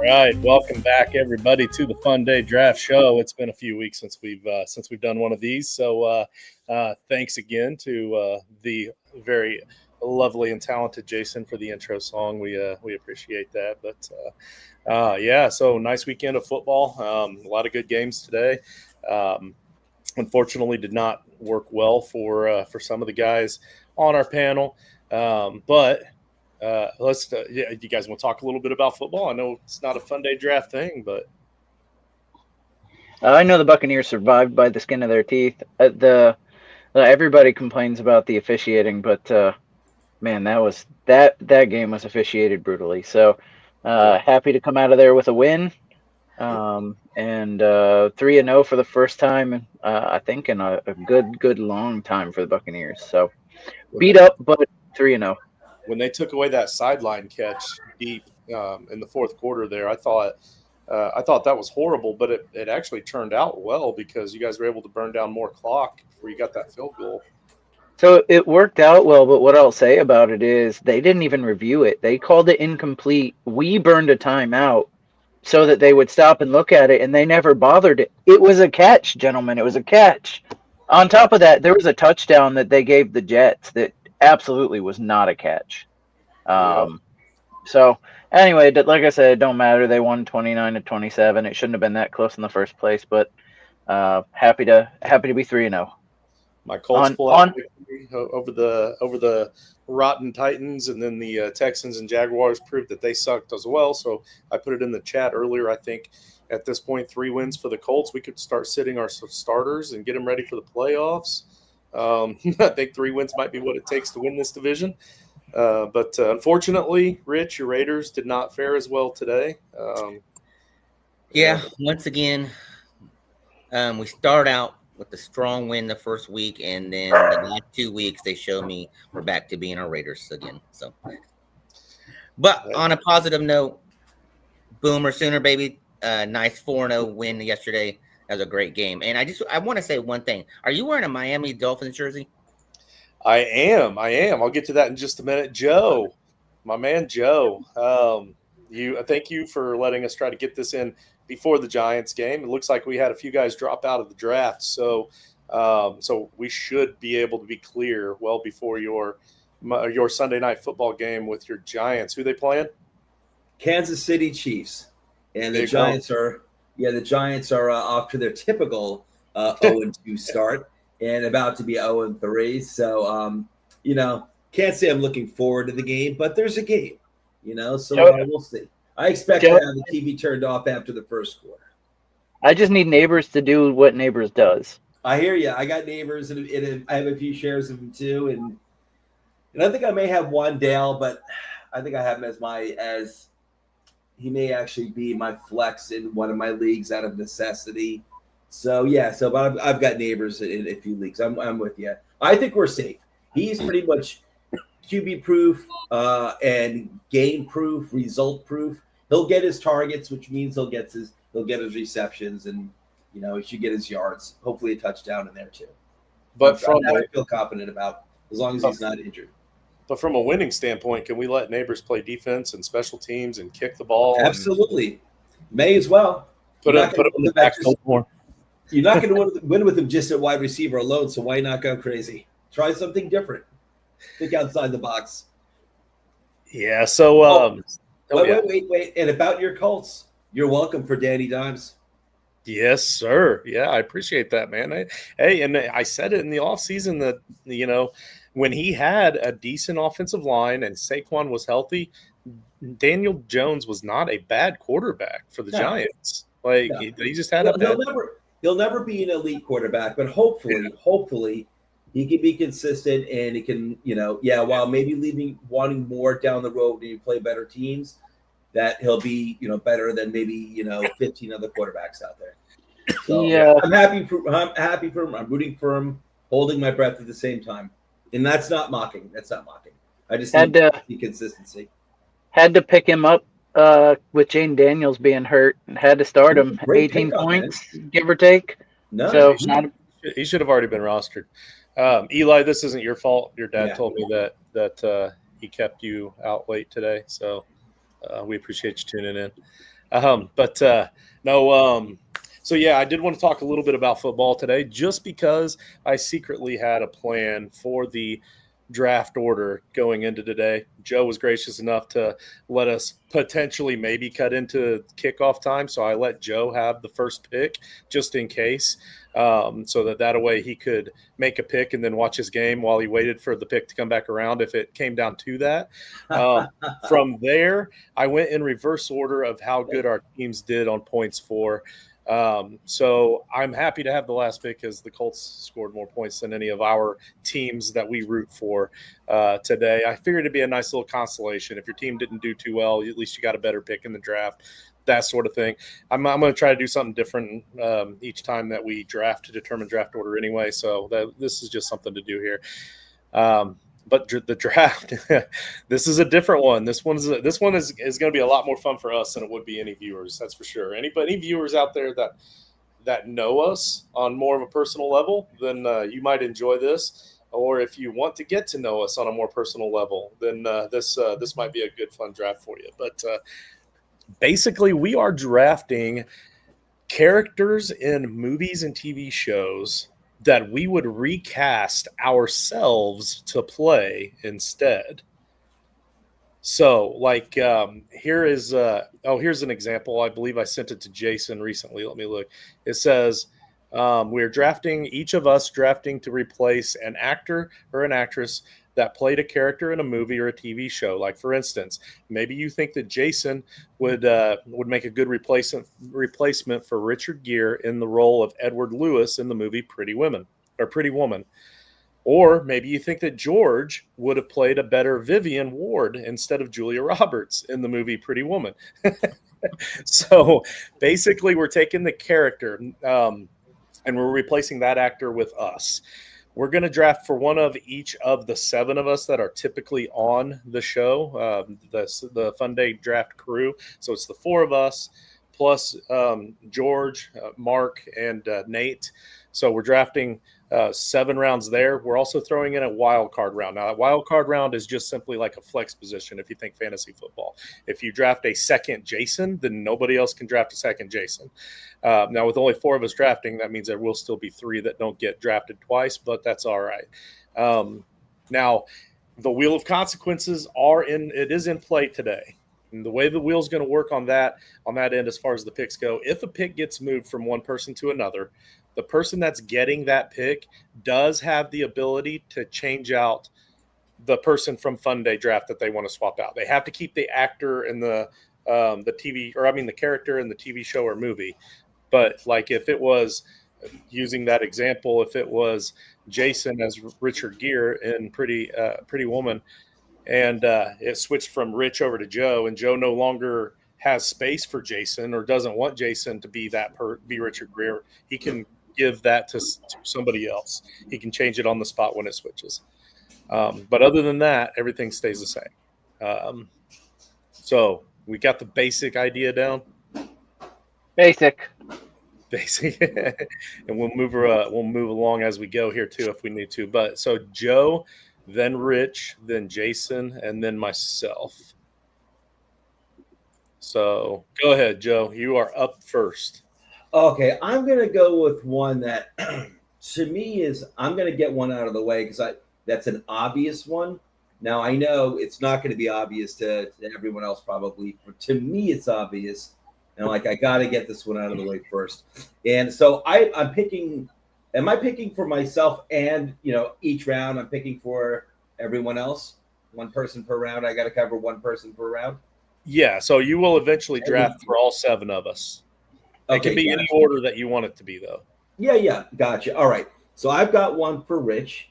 right, welcome back, everybody, to the Funday Draft Show. It's been a few weeks since we've done one of these, so thanks again to the very lovely and talented Jason for the intro song. We appreciate that. But yeah, so nice weekend of football. A lot of good games today. Unfortunately, did not work well for some of the guys on our panel, but. Yeah, you guys want to talk a little bit about football? I know it's not a Funday draft thing, but I know the Buccaneers survived by the skin of their teeth. Everybody complains about the officiating, but man, that game was officiated brutally. So happy to come out of there with a win, and 3-0 for the first time, I think, in a good long time for the Buccaneers. So beat up, but 3-0. When they took away that sideline catch deep in the fourth quarter there, I thought that was horrible, but it actually turned out well because you guys were able to burn down more clock before you got that field goal. So it worked out well, but what I'll say about it is they didn't even review it. They called it incomplete. We burned a timeout so that they would stop and look at it, and they never bothered it. It was a catch, gentlemen. It was a catch. On top of that, there was a touchdown that they gave the Jets that absolutely was not a catch. So anyway, like I said, it don't matter. They won 29-27. It shouldn't have been that close in the first place, but happy to be 3-0. My Colts pull out over the rotten Titans, and then the Texans and Jaguars proved that they sucked as well. So I put it in the chat earlier. I think at this point, 3 wins for the Colts. We could start sitting our starters and get them ready for the playoffs. I think 3 wins might be what it takes to win this division. But unfortunately, Rich, your Raiders did not fare as well today. Once again, we start out with a strong win the first week, and then the last 2 weeks they show me we're back to being our Raiders again. So, but on a positive note, Boomer Sooner baby, nice 4-0 win yesterday. That was a great game, and I want to say one thing: are you wearing a Miami Dolphins jersey? I am. I'll get to that in just a minute. Joe, my man Joe, thank you for letting us try to get this in before the Giants game. It looks like we had a few guys drop out of the draft, so we should be able to be clear well before your Sunday night football game with your Giants. Who they playing? Kansas City Chiefs, and the Giants are off to their typical 0-2 start. And about to be 0-3. So, can't say I'm looking forward to the game, but there's a game, so we'll see. I expect to have the TV turned off after the first quarter. I just need Neighbors to do what Neighbors does. I hear you. I got Neighbors, and I have a few shares of him too. And I think I may have one Dale, but I think I have him as he may actually be my flex in one of my leagues out of necessity. So but I've got Neighbors in a few leagues. I'm with you. I think we're safe. He's pretty much QB proof and game proof, result proof. He'll get his targets, which means he'll get his receptions, and he should get his yards. Hopefully a touchdown in there too. But I feel confident about as long as he's not injured. But from a winning standpoint, can we let Neighbors play defense and special teams and kick the ball? Absolutely, may as well. Put him in the back more. You're not going to win with him just at wide receiver alone, so why not go crazy? Try something different. Think outside the box. Yeah, so wait. And about your Colts, you're welcome for Danny Dimes. Yes, sir. Yeah, I appreciate that, man. Hey, and I said it in the offseason that, when he had a decent offensive line and Saquon was healthy, Daniel Jones was not a bad quarterback for the Giants. He just had He'll never be an elite quarterback, but hopefully he can be consistent and he can, while maybe wanting more down the road when you play better teams, that he'll be, better than maybe, 15 other quarterbacks out there. So I'm happy for him. I'm rooting for him, holding my breath at the same time. And that's not mocking. I just need the consistency. Had to pick him up with Jane Daniels being hurt, and had to start him. 18 points, give or take. No, so he should have already been rostered. Eli, this isn't your fault. Your dad told me that he kept you out late today, so we appreciate you tuning in. So yeah, I did want to talk a little bit about football today, just because I secretly had a plan for the draft order going into today. Joe was gracious enough to let us potentially maybe cut into kickoff time, so I let Joe have the first pick just in case, so that way he could make a pick and then watch his game while he waited for the pick to come back around if it came down to that. From there, I went in reverse order of how good our teams did on points for. So I'm happy to have the last pick, as the Colts scored more points than any of our teams that we root for today. I figured it'd be a nice little consolation. If your team didn't do too well, at least you got a better pick in the draft, that sort of thing. I'm going to try to do something different each time that we draft to determine draft order anyway. So this is just something to do here. But the draft, this is a different one. This one is going to be a lot more fun for us than it would be any viewers. That's for sure. Any viewers out there that know us on more of a personal level, then you might enjoy this. Or if you want to get to know us on a more personal level, then this might be a good fun draft for you. But basically, we are drafting characters in movies and TV shows that we would recast ourselves to play instead. So, like, here's an example. I believe I sent it to Jason recently. Let me look. It says we're drafting, each of us drafting to replace an actor or an actress that played a character in a movie or a TV show. Like, for instance, maybe you think that Jason would make a good replacement for Richard Gere in the role of Edward Lewis in the movie Pretty Woman. Or maybe you think that George would have played a better Vivian Ward instead of Julia Roberts in the movie Pretty Woman. So basically, we're taking the character and we're replacing that actor with us. We're going to draft for one of each of the 7 of us that are typically on the show, the Funday Draft crew. So it's the 4 of us plus George, Mark, and Nate. So we're drafting 7 rounds there. We're also throwing in a wild card round. Now, a wild card round is just simply like a flex position if you think fantasy football. If you draft a second Jason, then nobody else can draft a second Jason. Now, with only 4 of us drafting, that means there will still be 3 that don't get drafted twice, but that's all right. Now, the Wheel of Consequences is in play today. And the way the wheel's going to work on that end as far as the picks go, if a pick gets moved from one person to another, the person that's getting that pick does have the ability to change out the person from Funday Draft that they want to swap out. They have to keep the actor in the character in the TV show or movie. But like if it was, using that example, if it was Jason as Richard Gere in Pretty Woman, and it switched from Rich over to Joe, and Joe no longer has space for Jason or doesn't want Jason to be be Richard Gere, he can give that to somebody else. He can change it on the spot when it switches. But other than that, everything stays the same. So we got the basic idea down. Basic, and we'll move along as we go here too if we need to. But so Joe, then Rich, then Jason, and then myself. So go ahead, Joe. You are up first. Okay, I'm going to go with one that to me I'm going to get one out of the way because that's an obvious one. Now, I know it's not going to be obvious to everyone else probably, but to me it's obvious. And I got to get this one out of the way first. And so I'm picking – am I picking for myself and, each round I'm picking for everyone else? One person per round. I got to cover one person per round? Yeah, so you will eventually draft for all 7 of us. It can be any order that you want it to be, though. Yeah, gotcha. All right. So I've got one for Rich.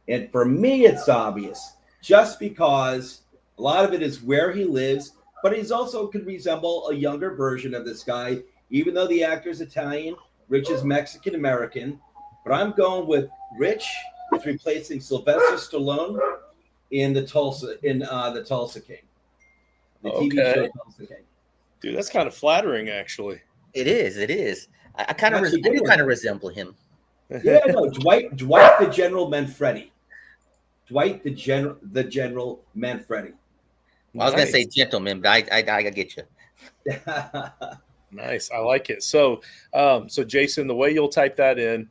And for me, it's obvious just because a lot of it is where he lives, but he's also could resemble a younger version of this guy. Even though the actor's Italian, Rich is Mexican-American. But I'm going with Rich is replacing Sylvester Stallone in the Tulsa King. The TV show Tulsa King. Dude, that's kind of flattering, actually. It is. I kind of resemble him. Yeah, no, Dwight the General Manfredi. Dwight the General Manfredi. Well, I was gonna say gentleman, but I get you. Nice. I like it. So, so Jason, the way you'll type that in,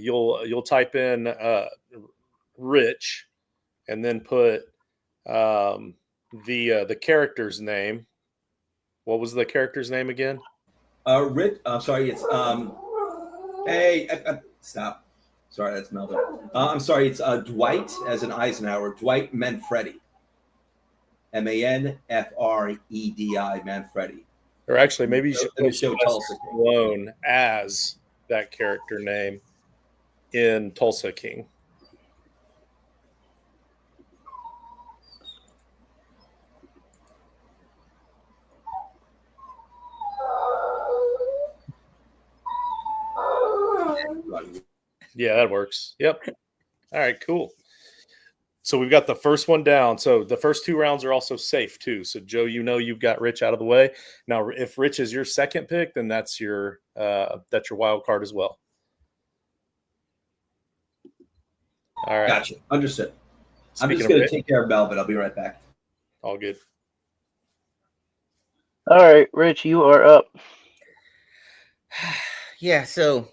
you'll type in Rich, and then put the character's name. What was the character's name again? Rich. I'm sorry. It's Hey, stop. Sorry, that's Melvin. I'm sorry. It's Dwight, as in Eisenhower. Dwight Manfredi. Manfredi. Manfredi. Or actually, maybe you should put show Tulsa Stallone as that character name in Tulsa King. Yeah, that works. Yep. All right, cool. So we've got the first one down. So the first 2 rounds are also safe too. So Joe, you've got Rich out of the way. Now, if Rich is your second pick, then that's your wild card as well. All right. Gotcha. Understood. I'm just going to take care of Melvin. I'll be right back. All good. All right, Rich, you are up. Yeah, so,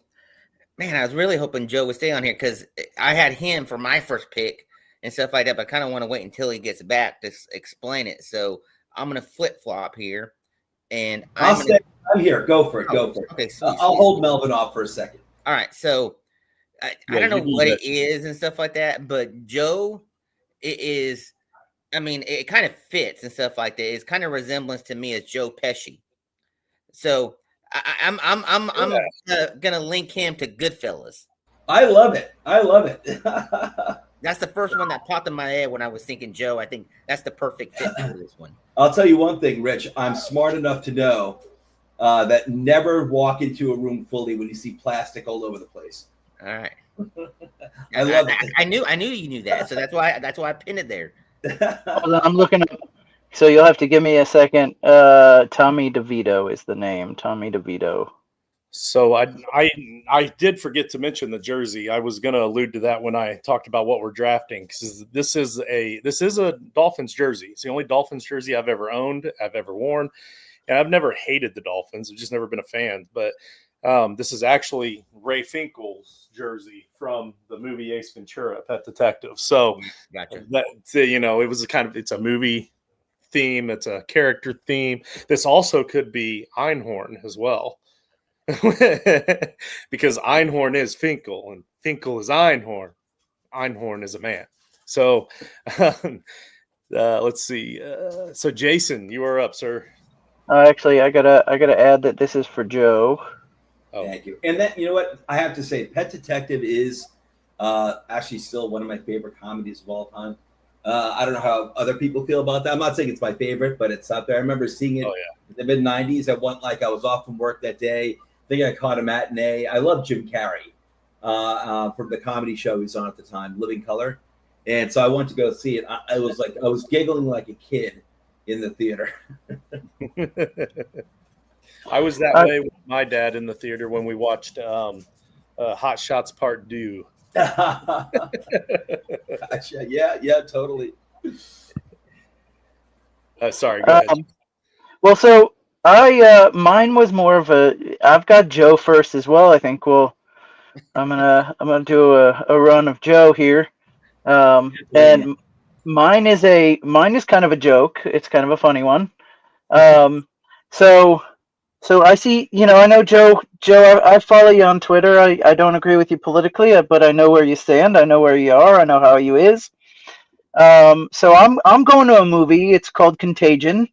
man, I was really hoping Joe would stay on here because I had him for my first pick and stuff like that, but I kind of want to wait until he gets back to explain it. So I'm going to flip-flop here. And I'm here. Go for it. Go for it. Okay, I'll hold Melvin off for a second. All right, so I don't know what it is and stuff like that, but Joe, it is, I mean, it kind of fits and stuff like that. It's kind of resemblance to me as Joe Pesci. So I'm gonna link him to Goodfellas. I love it. That's the first one that popped in my head when I was thinking Joe. I think that's the perfect fit for this one. I'll tell you one thing, Rich. I'm smart enough to know that never walk into a room fully when you see plastic all over the place. All right. I love it. I knew you knew that, so that's why I pinned it there. I'm looking up. So you'll have to give me a second. Tommy DeVito is the name. Tommy DeVito. So I did forget to mention the jersey. I was going to allude to that when I talked about what we're drafting, because this is a Dolphins jersey. It's the only Dolphins jersey I've ever owned, I've ever worn, and I've never hated the Dolphins. I've just never been a fan. But this is actually Ray Finkel's jersey from the movie Ace Ventura: Pet Detective. So gotcha. It's a movie theme. It's a character theme. This also could be Einhorn as well. Because Einhorn is Finkel and Finkel is Einhorn. Einhorn is a man. So let's see. So Jason, you are up, sir. Actually, I gotta add that this is for Joe. Oh. Thank you. And then, you know what? I have to say, Pet Detective is actually still one of my favorite comedies of all time. I don't know how other people feel about that. I'm not saying it's my favorite, but it's out there. I remember seeing it in the mid-'90s. I was off from work that day. I think I caught a matinee. I love Jim Carrey from the comedy show he's on at the time, Living Color. And so I went to go see it. I was giggling like a kid in the theater. I was that way with my dad in the theater when we watched Hot Shots Part 2. Gotcha. Yeah, totally. Sorry, go ahead. Well, so mine was more of I've got Joe first as well. I think I'm gonna do a run of Joe here, and mine is kind of a joke. It's kind of a funny one. So I see, I know Joe, I follow you on Twitter. I don't agree with you politically, but I know where you stand. I know where you are. I know how you is. So I'm going to a movie. It's called Contagion.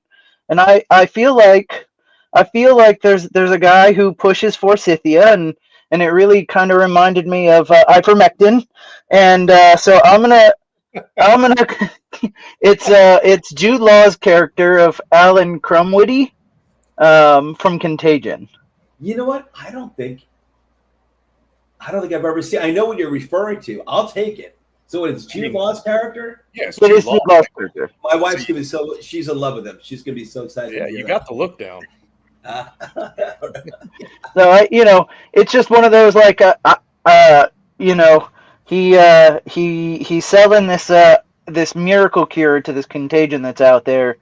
And I feel like there's a guy who pushes forsythia, and it really kind of reminded me of ivermectin. And so I'm gonna it's Jude Law's character of Alan Crumwitty from Contagion. You know what? I don't think I've ever seen. I know what you're referring to. I'll take it. So it's Jude Law's character? Yes, it is Jude Law's character. My wife's gonna be she's in love with him. She's gonna be so excited. Yeah, you got the look down. So it's just one of those he's selling this miracle cure to this contagion that's out there,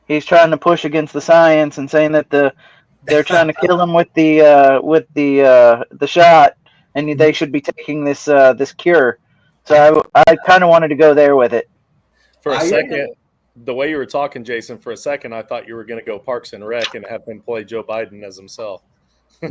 he's trying to push against the science and saying that they're trying to kill him with the shot, and they should be taking this cure. So I kind of wanted to go there with it. For a second, the way you were talking, Jason, for a second, I thought you were going to go Parks and Rec and have him play Joe Biden as himself. All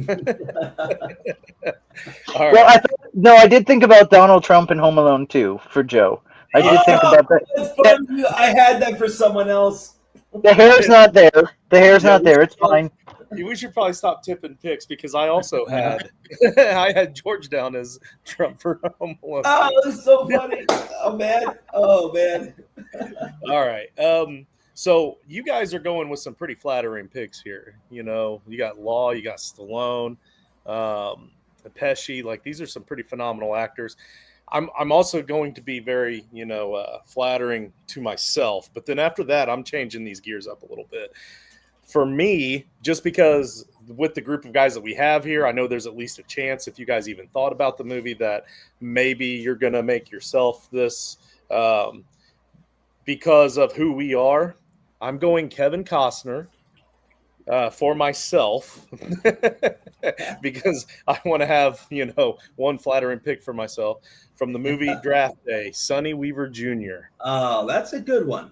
right. Well, I did think about Donald Trump in Home Alone 2 for Joe. I did think about that. I had that for someone else. The hair's not there. The hair's not there. It's fine. We should probably stop tipping picks because I also had I had George down as Trump for Home Alone. Oh, that's so funny. Oh man. All right. So you guys are going with some pretty flattering picks here. You know, you got Law, you got Stallone, Pesci. Like, these are some pretty phenomenal actors. I'm also going to be very, flattering to myself. But then after that, I'm changing these gears up a little bit. For me, just because with the group of guys that we have here, I know there's at least a chance, if you guys even thought about the movie, that maybe you're going to make yourself this because of who we are. I'm going Kevin Costner for myself because I want to have, one flattering pick for myself from the movie Draft Day, Sonny Weaver Jr. Oh, that's a good one.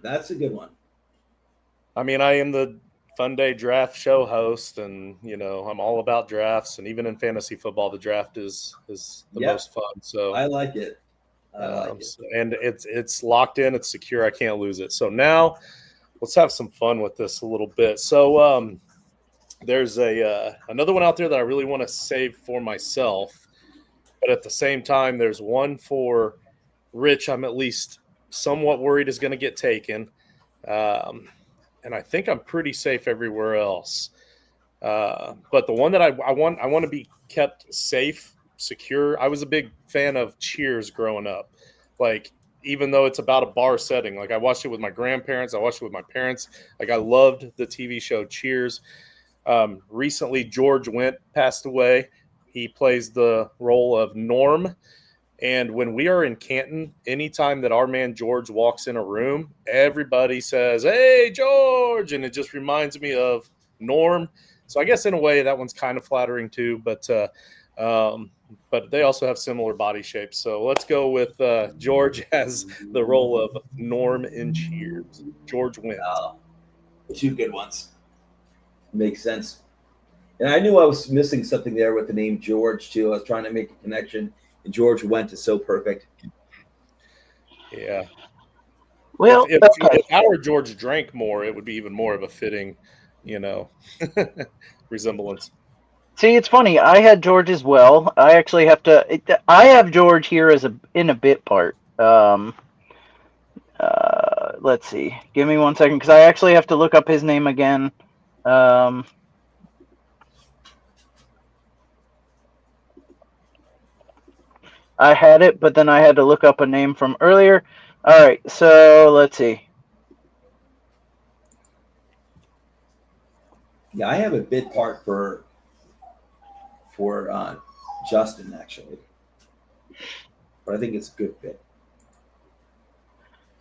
I mean, I am the Funday Draft show host, and I'm all about drafts, and even in fantasy football, the draft is the most fun. So I like it. And it's locked in, it's secure. I can't lose it. So now let's have some fun with this a little bit. So there's another one out there that I really want to save for myself, but at the same time, there's one for Rich. I'm at least somewhat worried is going to get taken. And I think I'm pretty safe everywhere else. But the one that I want to be kept safe, secure. I was a big fan of Cheers growing up. Like, even though it's about a bar setting, like I watched it with my grandparents, I watched it with my parents. Like, I loved the TV show Cheers. Recently, George Wendt passed away. He plays the role of Norm. And when we are in Canton, anytime that our man George walks in a room, everybody says, "Hey, George!" And it just reminds me of Norm. So I guess in a way that one's kind of flattering too, but they also have similar body shapes. So let's go with George as the role of Norm in Cheers. George Wendt. Two good ones. Makes sense. And I knew I was missing something there with the name George too. I was trying to make a connection. And George Wendt is so perfect. Yeah. Well, if our George drank more, it would be even more of a fitting, resemblance. See, it's funny. I had George as well. I actually have to. I have George here in a bit part. Let's see. Give me 1 second, because I actually have to look up his name again. I had it, but then I had to look up a name from earlier. All right, so let's see. Yeah, I have a bit part for Justin, actually. But I think it's a good fit.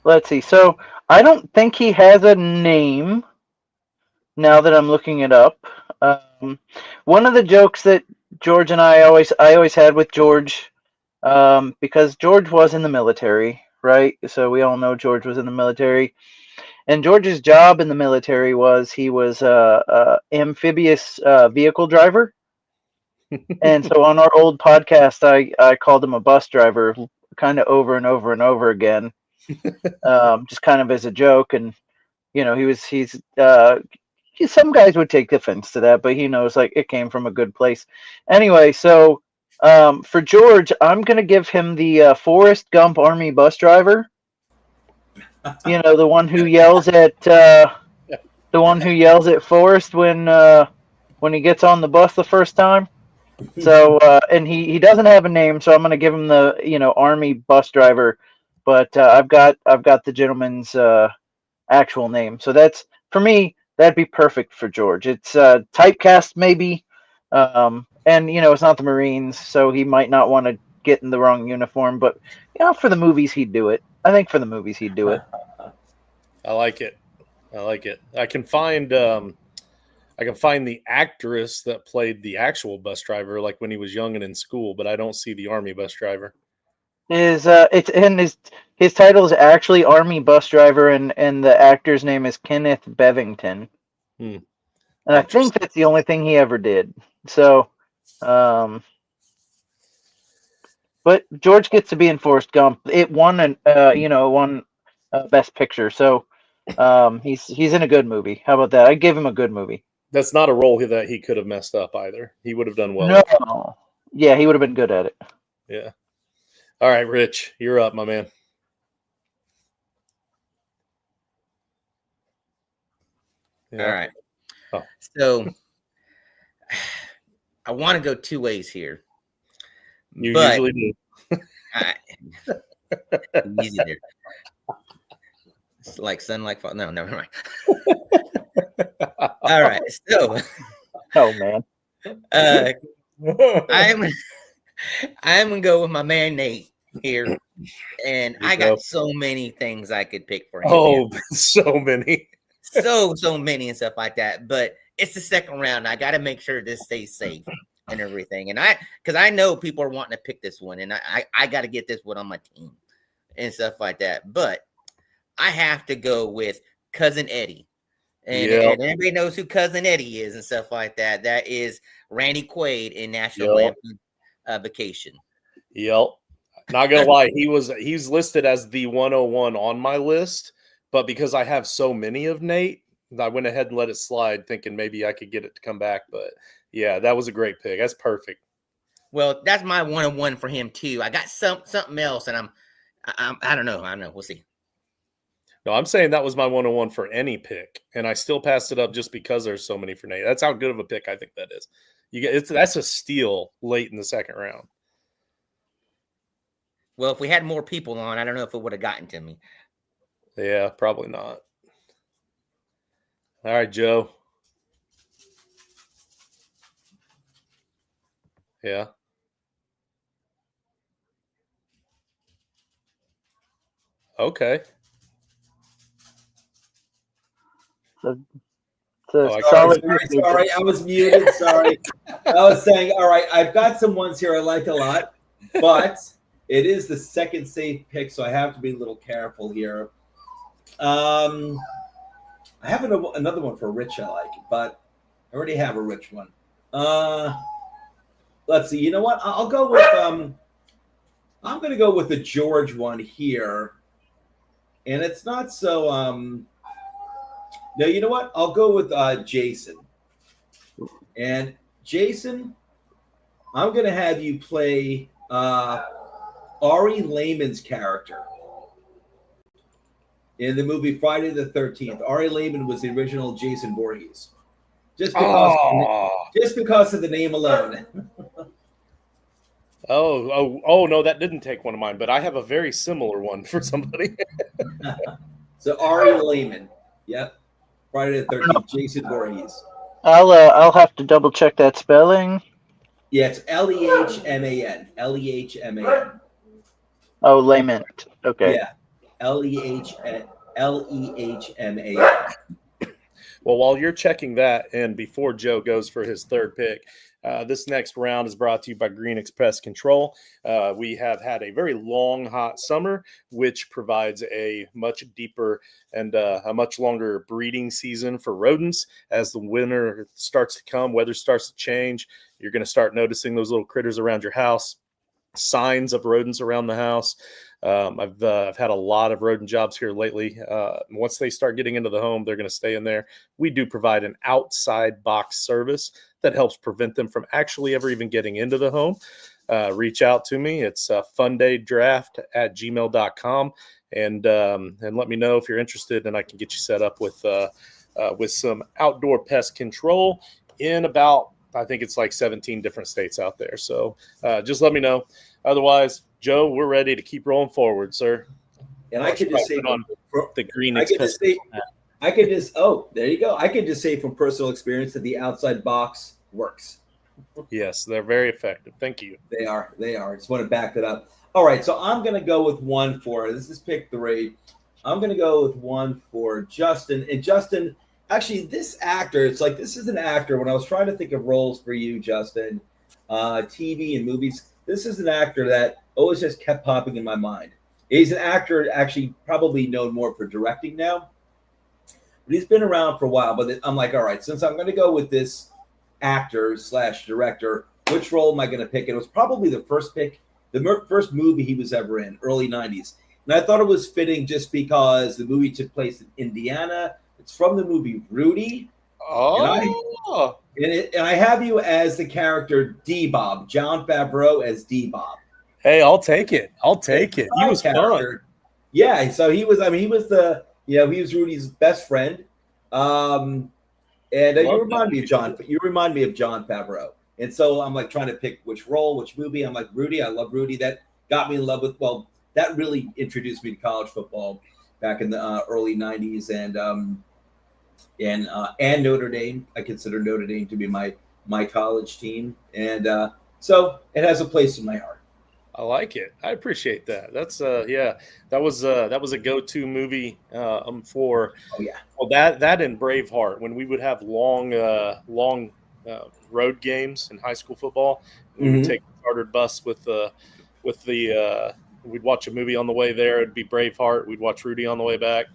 Let's see. So I don't think he has a name now that I'm looking it up. One of the jokes that George and I always had with George, because George was in the military, right? So we all know George was in the military. And George's job in the military was he was a amphibious vehicle driver. And so on our old podcast, I called him a bus driver kind of over and over and over again, just kind of as a joke. And, he's some guys would take offense to that, but he knows like it came from a good place. Anyway, so for George, I'm going to give him the Forrest Gump Army bus driver. The one who yells at Forrest when he gets on the bus the first time. So and he doesn't have a name, so I'm going to give him the Army bus driver, but I've got the gentleman's actual name. So that's, for me, that'd be perfect for George. It's typecast maybe, and it's not the Marines, so he might not want to get in the wrong uniform, but for the movies he'd do it. I think for the movies he'd do it. I like it. I like it. I can find the actress that played the actual bus driver, like when he was young and in school, but I don't see the Army bus driver. It's in his title is actually Army bus driver, and the actor's name is Kenneth Bevington. And I think that's the only thing he ever did. So, but George gets to be in Forrest Gump. It won Best Picture. So, he's in a good movie. How about that? I give him a good movie. That's not a role that he could have messed up either. He would have done well. No. Yeah, he would have been good at it. Yeah. All right, Rich, you're up, my man. Yeah. All right. Oh. So I want to go two ways here. You usually do. Easy there. It's like sun, like fall. No, never mind. All right. So. Oh man. I'm gonna go with my man Nate here, and I got so many things I could pick for him. Oh, so many, so many and stuff like that. But it's the second round. I got to make sure this stays safe and everything. And because I know people are wanting to pick this one, and I got to get this one on my team and stuff like that. But I have to go with Cousin Eddie. And everybody knows who Cousin Eddie is and stuff like that. That is Randy Quaid in National Lampoon Vacation. Yep. Not gonna lie, he's listed as the 101 on my list, but because I have so many of Nate, I went ahead and let it slide, thinking maybe I could get it to come back. But yeah, that was a great pick. That's perfect. Well, that's my 101 for him too. I got something else, and I don't know. We'll see. No, I'm saying that was my 101 for any pick, and I still passed it up just because there's so many for Nate. That's how good of a pick I think that is. That's a steal late in the second round. Well, if we had more people on, I don't know if it would have gotten to me. Yeah, probably not. All right, Joe. Yeah. Okay. Sorry, I was muted. Sorry. I was saying, all right, I've got some ones here I like a lot, but it is the second safe pick, so I have to be a little careful here. I have another one for Rich I like, but I already have a Rich one. Let's see. You know what? I'll go with I'm going to go with the George one here, and it's not so. No, you know what? I'll go with Jason. And Jason, I'm going to have you play Ari Lehman's character in the movie Friday the 13th. Ari Lehman was the original Jason Voorhees. Just because of the name alone. Oh, no, that didn't take one of mine, but I have a very similar one for somebody. So Ari Lehman. Yep. Friday the 13th, Jason Voorhees. I'll have to double check that spelling. Yeah, it's Lehman. Lehman. Oh, Lehman. Okay. Yeah, Lehman. Well, while you're checking that, and before Joe goes for his third pick, this next round is brought to you by Green Express Control. We have had a very long, hot summer, which provides a much deeper and a much longer breeding season for rodents. As the winter starts to come, weather starts to change, you're going to start noticing those little critters around your house, signs of rodents around the house. I've had a lot of rodent jobs here lately. Once they start getting into the home, they're going to stay in there. We do provide an outside box service that helps prevent them from actually ever even getting into the home. Reach out to me. It's fundaydraft@gmail.com, and let me know if you're interested, and I can get you set up with some outdoor pest control in about, I think it's like 17 different states out there. So just let me know. Otherwise, Joe, we're ready to keep rolling forward, sir. And I could just say on the Green I could just there you go. I could just say from personal experience that the outside box works. Yes, they're very effective. Thank you. They are. I just want to back that up. All right, so I'm going to go with one for this is pick 3. I'm going to go with one for Justin. And Justin, actually, this actor, it's like this is an actor. When I was trying to think of roles for you, Justin, TV and movies, this is an actor that always just kept popping in my mind. He's an actor actually probably known more for directing now, but he's been around for a while. But I'm like, all right, since I'm going to go with this actor / director, which role am I going to pick? And it was probably the first pick, the first movie he was ever in, early 90s. And I thought it was fitting just because the movie took place in Indiana. It's from the movie Rudy. Oh. And I have you as the character D-Bob, John Favreau as D-Bob. Hey, I'll take it. I'll take it. He was fun. Yeah, so he was. I mean, he was he was Rudy's best friend. And you remind me of John. You remind me of John Favreau. And so I'm like trying to pick which role, which movie. I'm like Rudy. I love Rudy. That got me in love with. Well, that really introduced me to college football back in the early '90s, and Notre Dame. I consider Notre Dame to be my college team, and so it has a place in my heart. I like it. I appreciate that. That's that was a go-to movie for that and Braveheart, when we would have long road games in high school football. We would take the chartered bus with the we'd watch a movie on the way there. It'd be Braveheart. We'd watch Rudy on the way back.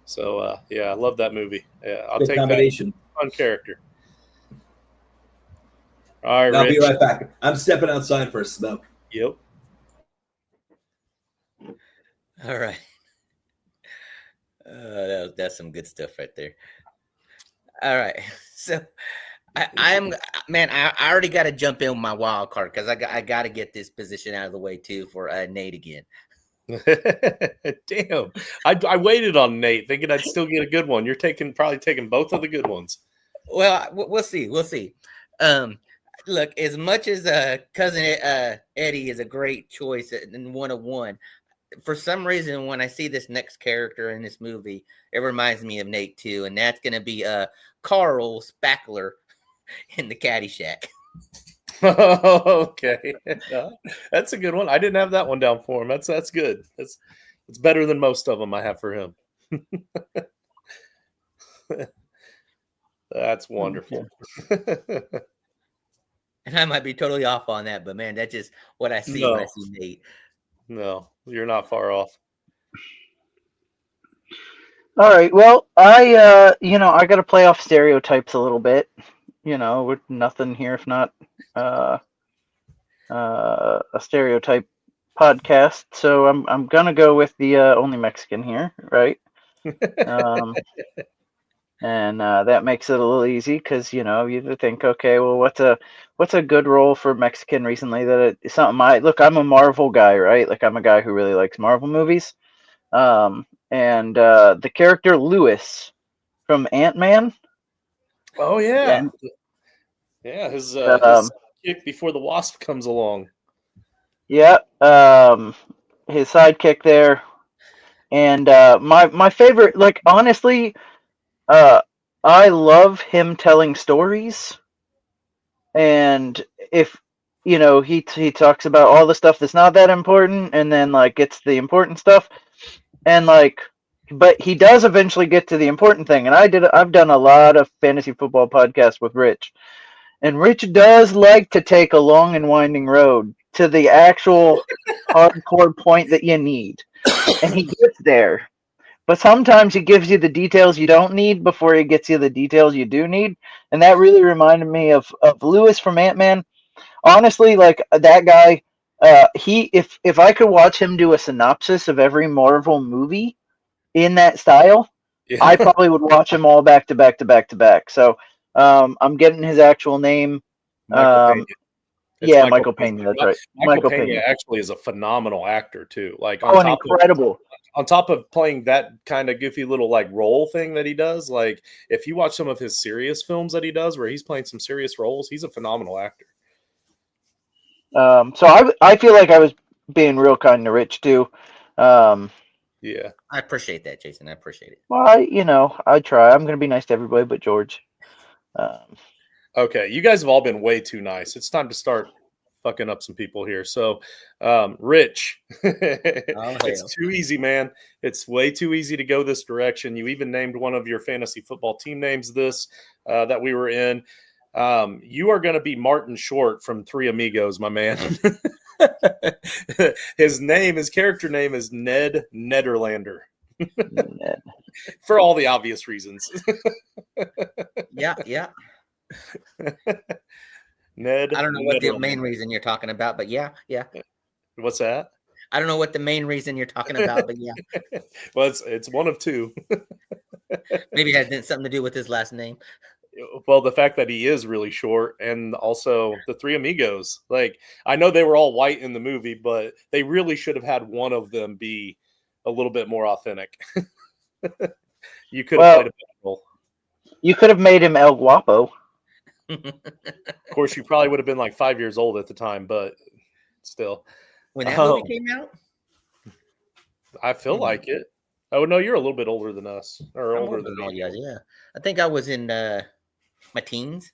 So I love that movie. Yeah, I'll take that. Fun character. All right, I'll be right back. I'm stepping outside for a smoke. Yep. All right. That's some good stuff right there. All right. So I already got to jump in with my wild card because I got to get this position out of the way too for Nate again. Damn. I waited on Nate thinking I'd still get a good one. You're probably taking both of the good ones. Well, we'll see. We'll see. Look, as much as cousin Eddie is a great choice and 101, for some reason, when I see this next character in this movie, it reminds me of Nate too, and that's going to be Carl Spackler in the Caddyshack. Okay, that's a good one. I didn't have that one down for him. That's good. It's better than most of them I have for him. That's wonderful. And I might be totally off on that, but man, that's just what I see when I see Nate. No, you're not far off. All right. Well, I got to play off stereotypes a little bit. With nothing here if not a stereotype podcast. So I'm gonna go with the only Mexican here, right? And that makes it a little easy because you think, okay, well, what's a good role for Mexican recently that it's something I'm a Marvel guy, right? Like I'm a guy who really likes Marvel movies. And the character Lewis from Ant-Man. Oh yeah. His kick before the Wasp comes along. Yeah, his sidekick there, and my favorite. Like honestly, I love him telling stories, and if he talks about all the stuff that's not that important, and then like gets the important stuff, and but he does eventually get to the important thing. And I've done a lot of fantasy football podcasts with Rich. And Rich does like to take a long and winding road to the actual hardcore point that you need. And he gets there. But sometimes he gives you the details you don't need before he gets you the details you do need. And that really reminded me of Lewis from Ant-Man. Honestly, like that guy, if I could watch him do a synopsis of every Marvel movie in that style, I probably would watch them all back to back to back to back. So I'm getting his actual name. Michael Pena. That's right. Michael Pena actually is a phenomenal actor too. Like incredible. On top of playing that kind of goofy little like role thing that he does, like if you watch some of his serious films that he does where he's playing some serious roles, he's a phenomenal actor. So I feel like I was being real kind to Rich too. Yeah, I appreciate that, Jason. I appreciate it. Well, I try. I'm going to be nice to everybody but George. Okay, you guys have all been way too nice. It's time to start fucking up some people here. So, Rich, it's too easy, man. It's way too easy to go this direction. You even named one of your fantasy football team names this that we were in. You are going to be Martin Short from Three Amigos, my man. His character name is Ned Nederlander. Ned. For all the obvious reasons. Yeah. Ned. I don't know what the main reason you're talking about, but yeah. What's that? I don't know what the main reason you're talking about, but yeah. Well, it's one of two. Maybe it has something to do with his last name. Well, the fact that he is really short, and also the Three Amigos. Like, I know they were all white in the movie, but they really should have had one of them be a little bit more authentic. You could have played a better role. You could have made him El Guapo. Of course, you probably would have been like 5 years old at the time, but still. When that movie came out? I feel like it. Oh, no, you're a little bit older than us. Or older than all you guys, yeah. I think I was in my teens.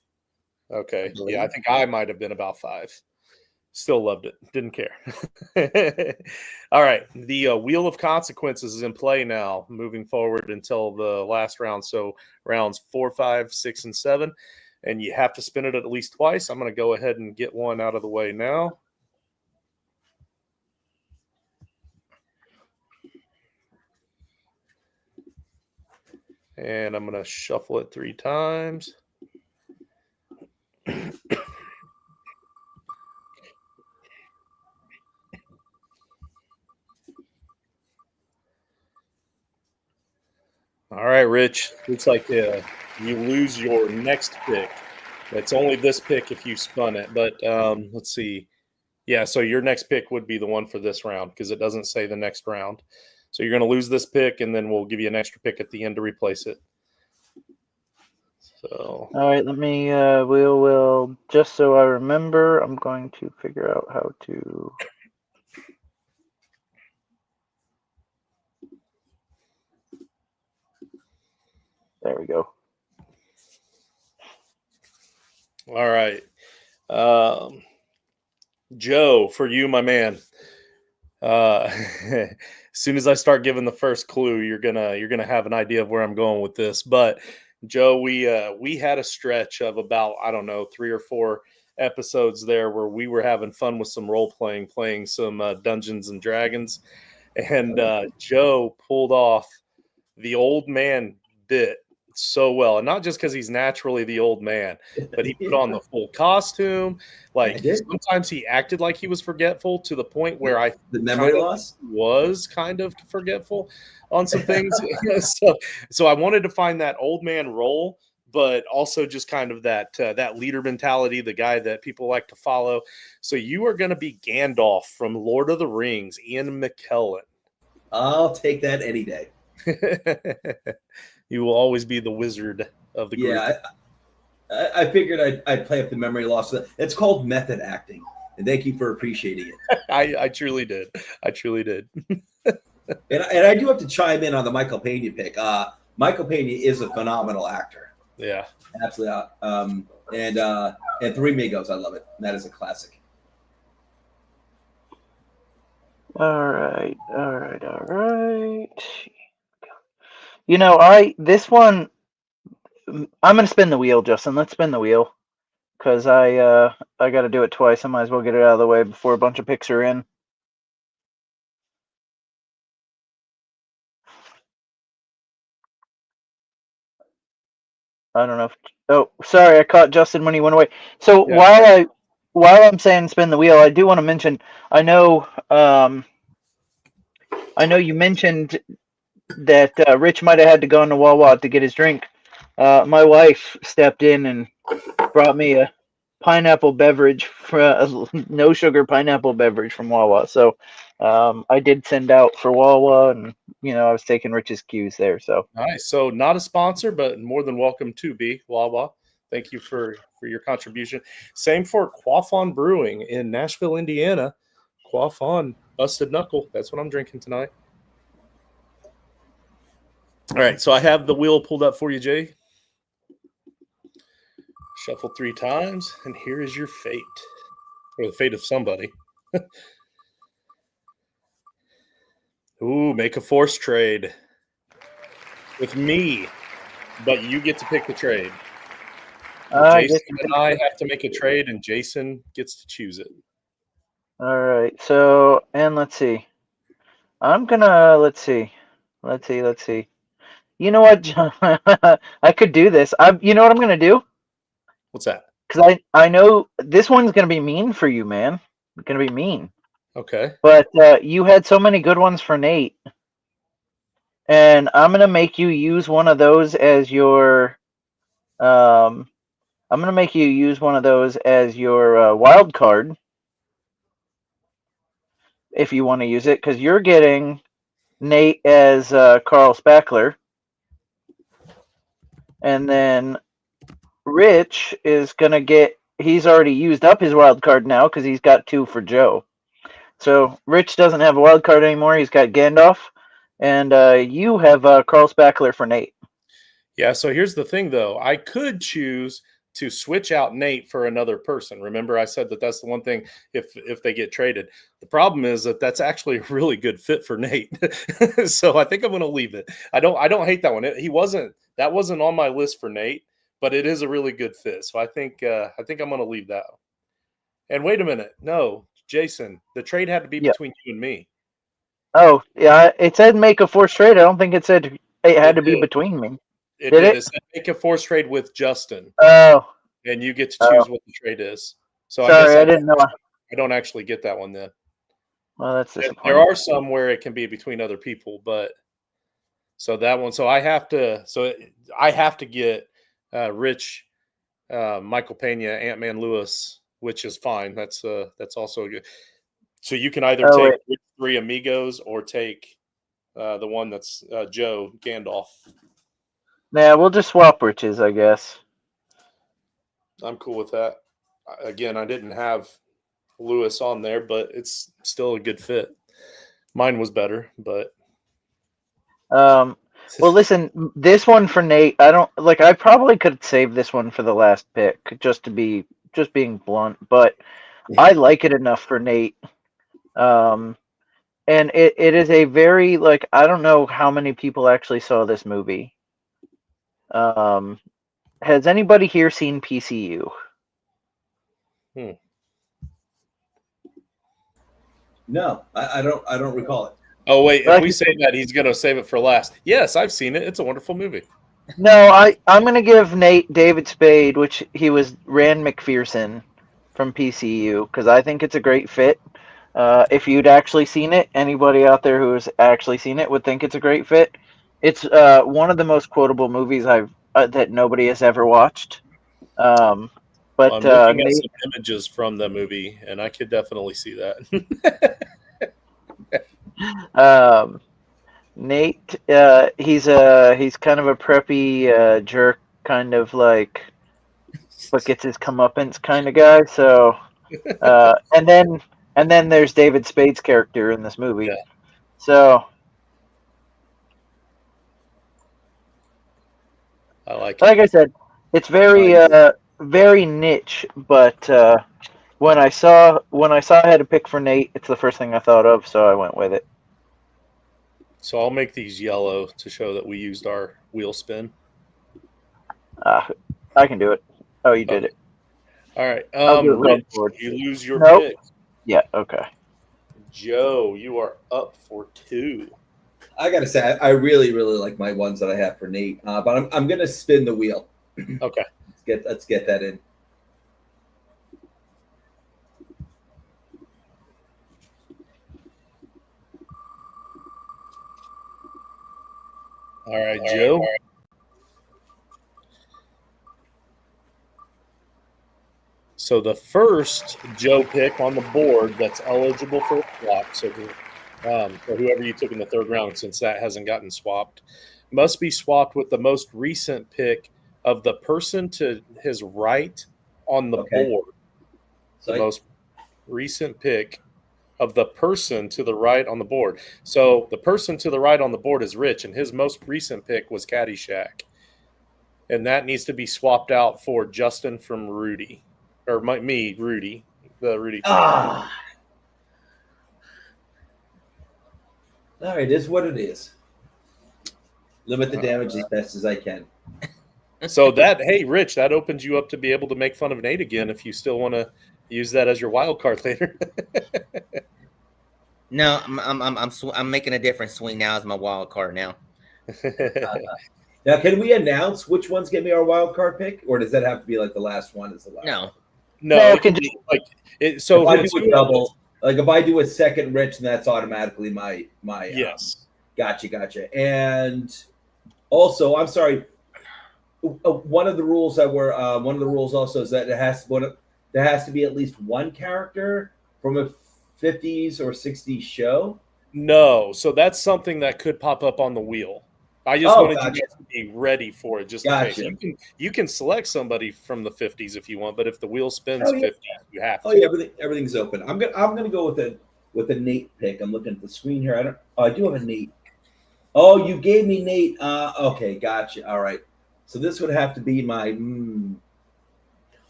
Okay. Yeah, I think I might have been about 5. Still loved it. Didn't care. All right. The Wheel of Consequences is in play now, moving forward until the last round. So rounds 4, 5, 6, and 7. And you have to spin it at least twice. I'm going to go ahead and get one out of the way now. And I'm going to shuffle it 3 times. All right, Rich. Looks like you lose your next pick. It's only this pick if you spun it. But let's see. Yeah, so your next pick would be the one for this round because it doesn't say the next round. So you're going to lose this pick, and then we'll give you an extra pick at the end to replace it. So. All right, let me. We'll just so I remember, I'm going to figure out how to. There we go. All right. Joe, for you, my man. As soon as I start giving the first clue, you're gonna have an idea of where I'm going with this. But Joe, we had a stretch of about, I don't know, 3 or 4 episodes there where we were having fun with some role playing some Dungeons and Dragons, and Joe pulled off the old man bit so well, and not just because he's naturally the old man, but he put on the full costume. Like sometimes he acted like he was forgetful to the point where the memory loss was kind of forgetful on some things. So I wanted to find that old man role, but also just kind of that leader mentality, the guy that people like to follow. So you are going to be Gandalf from Lord of the Rings, Ian McKellen. I'll take that any day. You will always be the wizard of the group. Yeah, I figured I'd play up the memory loss. It's called method acting, and thank you for appreciating it. I truly did. And I do have to chime in on the Michael Pena pick. Michael Pena is a phenomenal actor. Yeah, absolutely. And Three Amigos, I love it. That is a classic. All right. You know, this one, I'm gonna spin the wheel, Justin. Let's spin the wheel, because I got to do it twice. I might as well get it out of the way before a bunch of picks are in. I don't know. Oh, sorry, I caught Justin when he went away. So yeah. while I'm saying spin the wheel, I do want to mention. I know you mentioned that Rich might have had to go into Wawa to get his drink. My wife stepped in and brought me a pineapple beverage, no sugar pineapple beverage from Wawa. So I did send out for Wawa, and I was taking Rich's cues there. So nice. So not a sponsor, but more than welcome to be Wawa. Thank you for your contribution. Same for Quaffon Brewing in Nashville, Indiana. Quaffon Busted Knuckle. That's what I'm drinking tonight. All right, so I have the wheel pulled up for you, Jay. Shuffle 3 times, and here is your fate. or the fate of somebody. Ooh, make a force trade with me, but you get to pick the trade. Jason and I have to make a trade, and Jason gets to choose it. All right. So, and let's see. I'm gonna let's see. You know what, John? I could do this. You know what I'm gonna do? What's that? Because I know this one's gonna be mean for you, man. It's gonna be mean. Okay. But you had so many good ones for Nate, and I'm gonna make you use one of those as your. I'm gonna make you use one of those as your wild card, if you want to use it, because you're getting Nate as Carl Spackler, and then Rich is gonna get. He's already used up his wild card now because he's got 2 for Joe. So Rich doesn't have a wild card anymore. He's got Gandalf, and you have Carl Spackler for Nate. Yeah. So here's the thing, though. I could choose to switch out Nate for another person. Remember, I said that that's the one thing if they get traded. The problem is that that's actually a really good fit for Nate. So I think I'm going to leave it. I don't hate that one. That wasn't on my list for Nate, but it is a really good fit. So I think I'm going to leave that. And wait a minute. No, Jason, the trade had to be between you and me. Oh, yeah, it said make a force trade. I don't think it said it had to be between me. It did. It said make a force trade with Justin. Oh. And you get to choose what the trade is. So sorry, I guess I didn't know. I don't actually get that one then. Well, that's disappointing. There are some where it can be between other people, but so that one. So I have to get Rich, Michael Pena, Ant-Man Lewis, which is fine. That's also good. So you can either take Three Amigos or take the one that's Joe Gandalf. Yeah, we'll just swap Riches, I guess. I'm cool with that. Again, I didn't have Lewis on there, but it's still a good fit. Mine was better, but well, listen, this one for Nate, I probably could save this one for the last pick just being blunt, but I like it enough for Nate. And it is a very, I don't know how many people actually saw this movie. Has anybody here seen PCU? No, I don't recall it. Oh wait, if we say that, he's gonna save it for last. Yes, I've seen it. It's a wonderful movie. No, I'm gonna give Nate David Spade, which he was Rand McPherson from PCU, because I think it's a great fit. If you'd actually seen it, anybody out there who has actually seen it would think it's a great fit. It's one of the most quotable movies that nobody has ever watched. But I'm looking at some images from the movie, and I could definitely see that. Nate, he's kind of a preppy jerk, kind of like, but gets his comeuppance kind of guy. So, and then there's David Spade's character in this movie. Yeah. So, I like I said, it's very niche, but when I saw I had to pick for Nate, it's the first thing I thought of, so I went with it. So I'll make these yellow to show that we used our wheel spin. I can do it. Oh, you did it. All right. Rich, you lose your pick. Yeah, okay. Joe, you are up for 2. I gotta say, I really, really like my ones that I have for Nate, but I'm gonna spin the wheel. Okay. Let's get that in. All right, Joe. So the first Joe pick on the board that's eligible for a swap, so whoever you took in the 3rd round, since that hasn't gotten swapped, must be swapped with the most recent pick of the person to his right on the board. The most recent pick of the person to the right on the board. So the person to the right on the board is Rich, and his most recent pick was Caddyshack. And that needs to be swapped out for Justin from Rudy. Or me, Rudy. the Rudy. All right, it is what it is. Limit the damage as best as I can. So hey, Rich, that opens you up to be able to make fun of Nate again if you still want to use that as your wild card later. No, I'm making a different swing now as my wild card now. Now, can we announce which one's going to be our wild card pick, or does that have to be like the last one? Is the last? No, no, it can be like it. So if I do a double, like if I do a second Rich, then that's automatically my yes. Gotcha. And also, I'm sorry. One of the rules also is that there has to be at least one character from a 50s or 60s show. No, so that's something that could pop up on the wheel. I just wanted you guys to be ready for it, just in case. You can select somebody from the 50s if you want, but if the wheel spins 50, you have to. Oh yeah, everything's open. I'm gonna go with a Nate pick. I'm looking at the screen here. I do have a Nate. Oh, you gave me Nate. Okay, gotcha. All right. So this would have to be my.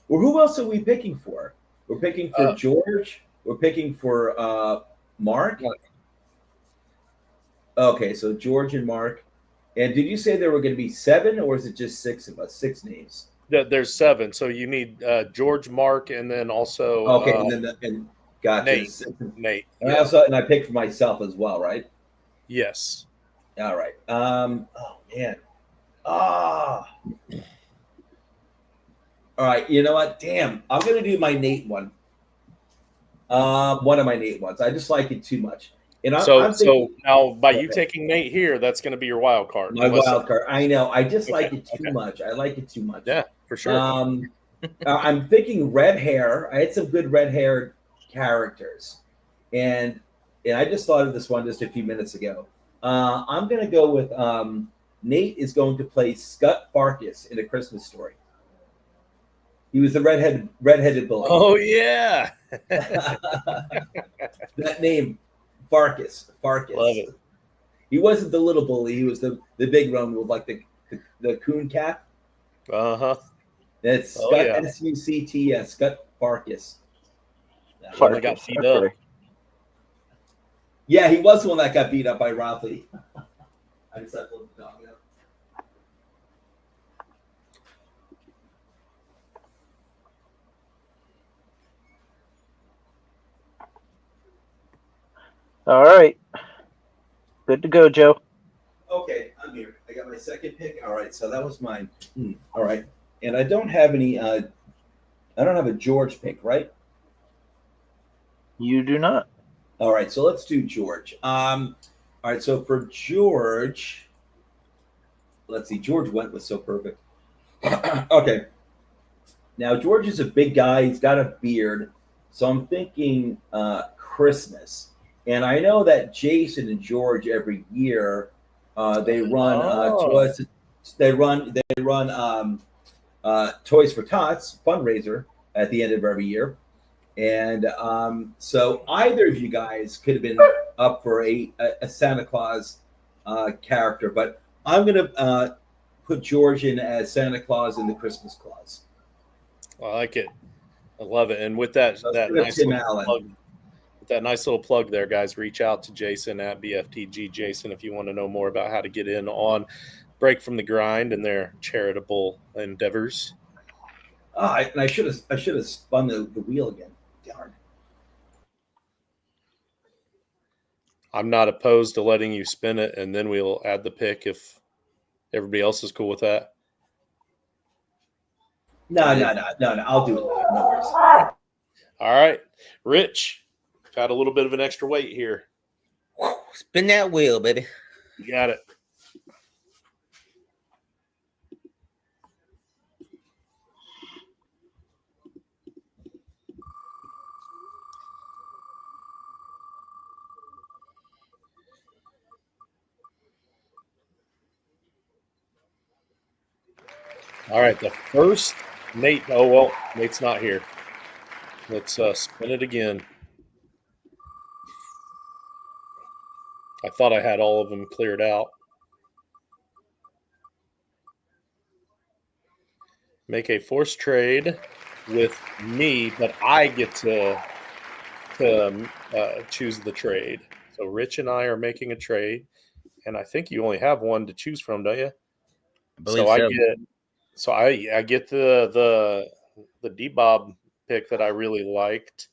Well, who else are we picking for? We're picking for George. We're picking for Mark. Okay, so George and Mark. And did you say there were going to be 7, or is it just 6 of us? 6 names. There's 7, so you need George, Mark, and then also gotcha. Nate. And I picked for myself as well, right? Yes. All right. Oh man. All right. You know what? Damn. I'm gonna do my Nate one. One of my Nate ones. I just like it too much. And I'm thinking, so now by you taking Nate here, that's going to be your wild card. My wild card. I know. I just like it too much. I like it too much. Yeah, for sure. I'm thinking red hair. I had some good red hair characters, and I just thought of this one just a few minutes ago. I'm going to go with Nate is going to play Scott Farkas in A Christmas Story. He was the redheaded bully. Oh yeah, that name. Farkas. Love it. He wasn't the little bully. He was the big one with like the coon cap. That's Scott S-U-C-T-S. Scott Farkas. Farkas got beat up. Yeah, he was the one that got beat up by Ralphie. I just have to look the dog up. All right. Good to go, Joe. Okay, I'm here. I got my second pick. All right, so that was mine. All right. And I don't have any I don't have a George pick, right? You do not. All right, so let's do George. All right, so for George, let's see. George Went was so perfect. Okay. Now George is a big guy. He's got a beard. So I'm thinking Christmas. And I know that Jason and George every year they run Toys for Tots fundraiser at the end of every year, and so either of you guys could have been up for a Santa Claus character, but I'm gonna put George in as Santa Claus and the Christmas Claus. I like it. I love it. And with that nice little plug there, guys, reach out to Jason at BFTG Jason if you want to know more about how to get in on Break from the Grind and their charitable endeavors. I should have spun the wheel again. Darn. I'm not opposed to letting you spin it, and then we'll add the pick if everybody else is cool with that. No. I'll do it. No worries. All right, Rich. Got a little bit of an extra weight here. Spin that wheel, baby. You got it. All right, the first Nate. Oh, well, Nate's not here. Let's spin it again. I thought I had all of them cleared out. Make a forced trade. with me, but I get to choose the trade. So Rich and I are making a trade, and I think you only have one to choose from, don't you? I believe So I get the deep bob pick that I really liked.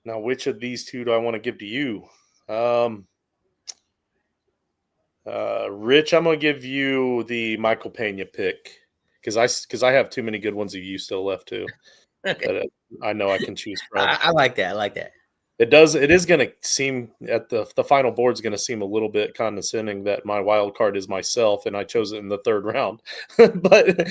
Now, which of these two do I want to give to you? Rich, I'm going to give you the Michael Pena pick because I have too many good ones of you still left too. Okay. That I know I can choose from. I like that. I like that. It does. It is going to seem at the final board is going to seem a little bit condescending that my wild card is myself and I chose it in the third round. But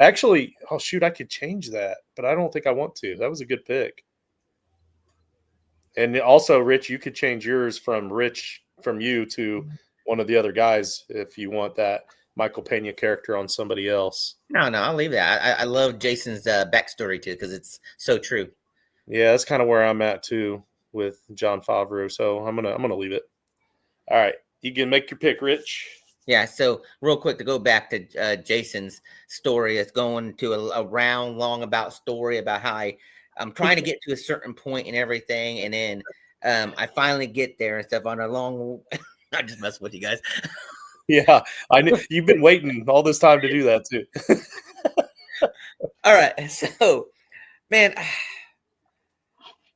actually, oh shoot, I could change that, but I don't think I want to. That was a good pick. And also, Rich, you could change yours from you to one of the other guys if you want that Michael Pena character on somebody else. No, I'll leave that. I love Jason's backstory too because it's so true. Yeah, that's kind of where I'm at too with Jon Favreau. So I'm gonna leave it. All right, you can make your pick, Rich. Yeah. So real quick to go back to Jason's story, it's going to a round long about story about how I'm trying to get to a certain point and everything, and then I finally get there and stuff on a long. I just mess with you guys. Yeah, I knew you've been waiting all this time to do that too. All right, so man.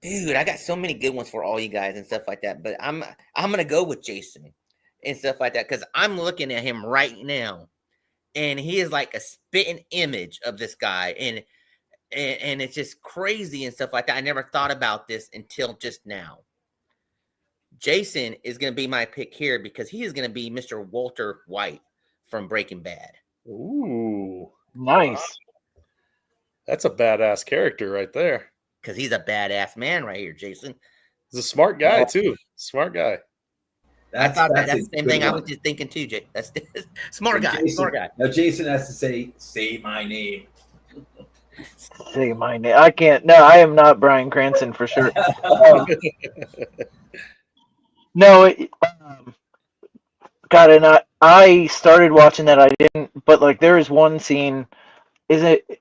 Dude, I got so many good ones for all you guys and stuff like that. But I'm gonna go with Jason and stuff like that because I'm looking at him right now, and he is like a spitting image of this guy, and it's just crazy and stuff like that. I never thought about this until just now. Jason is gonna be my pick here because he is gonna be Mr. Walter White from Breaking Bad. Ooh, nice. That's a badass character right there. Because he's a badass man right here, Jason. He's a smart guy too. Smart guy. I thought that's the same thing. I was just thinking too, Jay. That's smart guy. Jason, smart guy. Now Jason has to say my name. Say my name. I can't. No, I am not Bryan Cranston for sure. No, God, and I started watching that. I didn't, but like there is one scene. Is it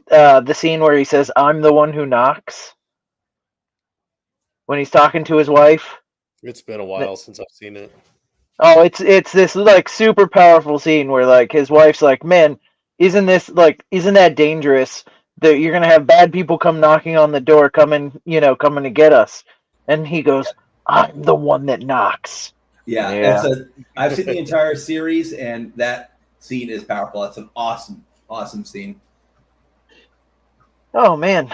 the scene where he says, "I'm the one who knocks"? When he's talking to his wife. It's been a while since I've seen it. Oh, it's this like super powerful scene where like his wife's like, "Man, isn't that dangerous that you're gonna have bad people come knocking on the door, coming to get us?" And he goes, "I'm the one that knocks." Yeah. I've seen the entire series, and that scene is powerful. That's an awesome scene. Oh man,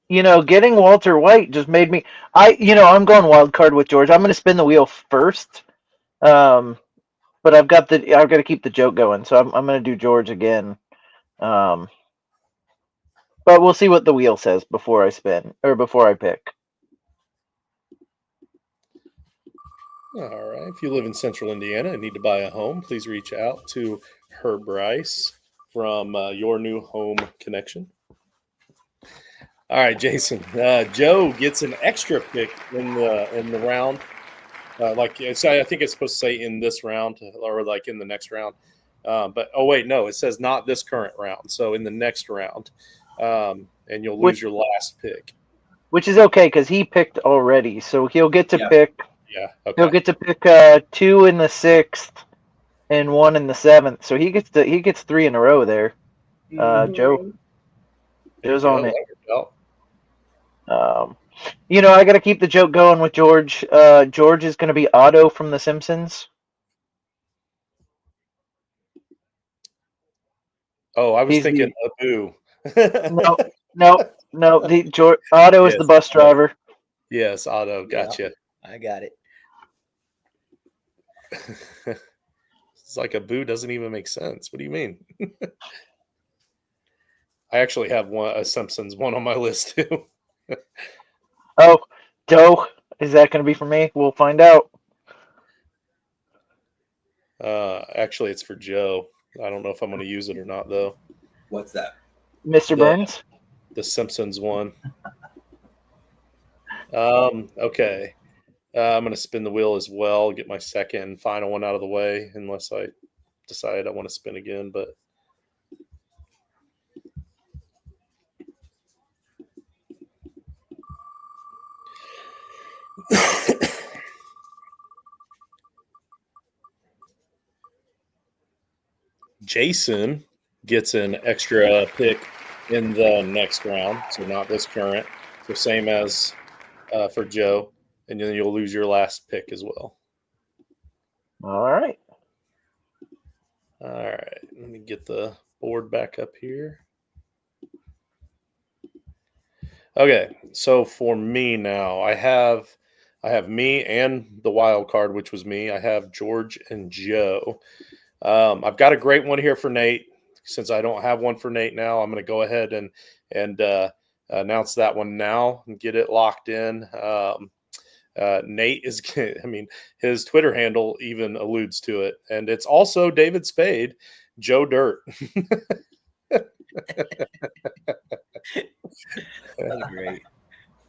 getting Walter White just made me. I'm going wild card with George. I'm going to spin the wheel first, but I've got to keep the joke going, so I'm going to do George again. But we'll see what the wheel says before I spin or before I pick. All right. If you live in Central Indiana and need to buy a home, please reach out to Herb Bryce from Your New Home Connection. All right, Jason. Joe gets an extra pick in the round. I think it's supposed to say in this round or like in the next round. But wait, no, it says not this current round. So in the next round, and you'll lose your last pick. Which is okay because he picked already, so he'll get to pick. Yeah, okay. He'll get to pick 2 in the 6th and 1 in the 7th. So he gets 3 in a row there. Joe. Joe's on it. I got to keep the joke going with George. George is going to be Otto from The Simpsons. Oh, I was thinking Abu. No. Otto is the bus driver. Yes, Otto. Gotcha. Yeah, I got it. It's like Abu doesn't even make sense. What do you mean? I actually have a Simpsons one on my list too. Oh, Joe, is that going to be for me? We'll find out. Actually, it's for Joe. I don't know if I'm going to use it or not, though. What's that? Mr. Burns? The Simpsons one. Okay. I'm going to spin the wheel as well, get my second and final one out of the way, unless I decided I want to spin again, but Jason gets an extra pick in the next round, so not this current. So same as for Joe, and then you'll lose your last pick as well. All right. All right. Let me get the board back up here. Okay, so for me now, I have me and the wild card, which was me. I have George and Joe. I've got a great one here for Nate. Since I don't have one for Nate now, I'm going to go ahead and announce that one now and get it locked in. Nate is, I mean, his Twitter handle even alludes to it, and it's also David Spade, Joe Dirt. That's great.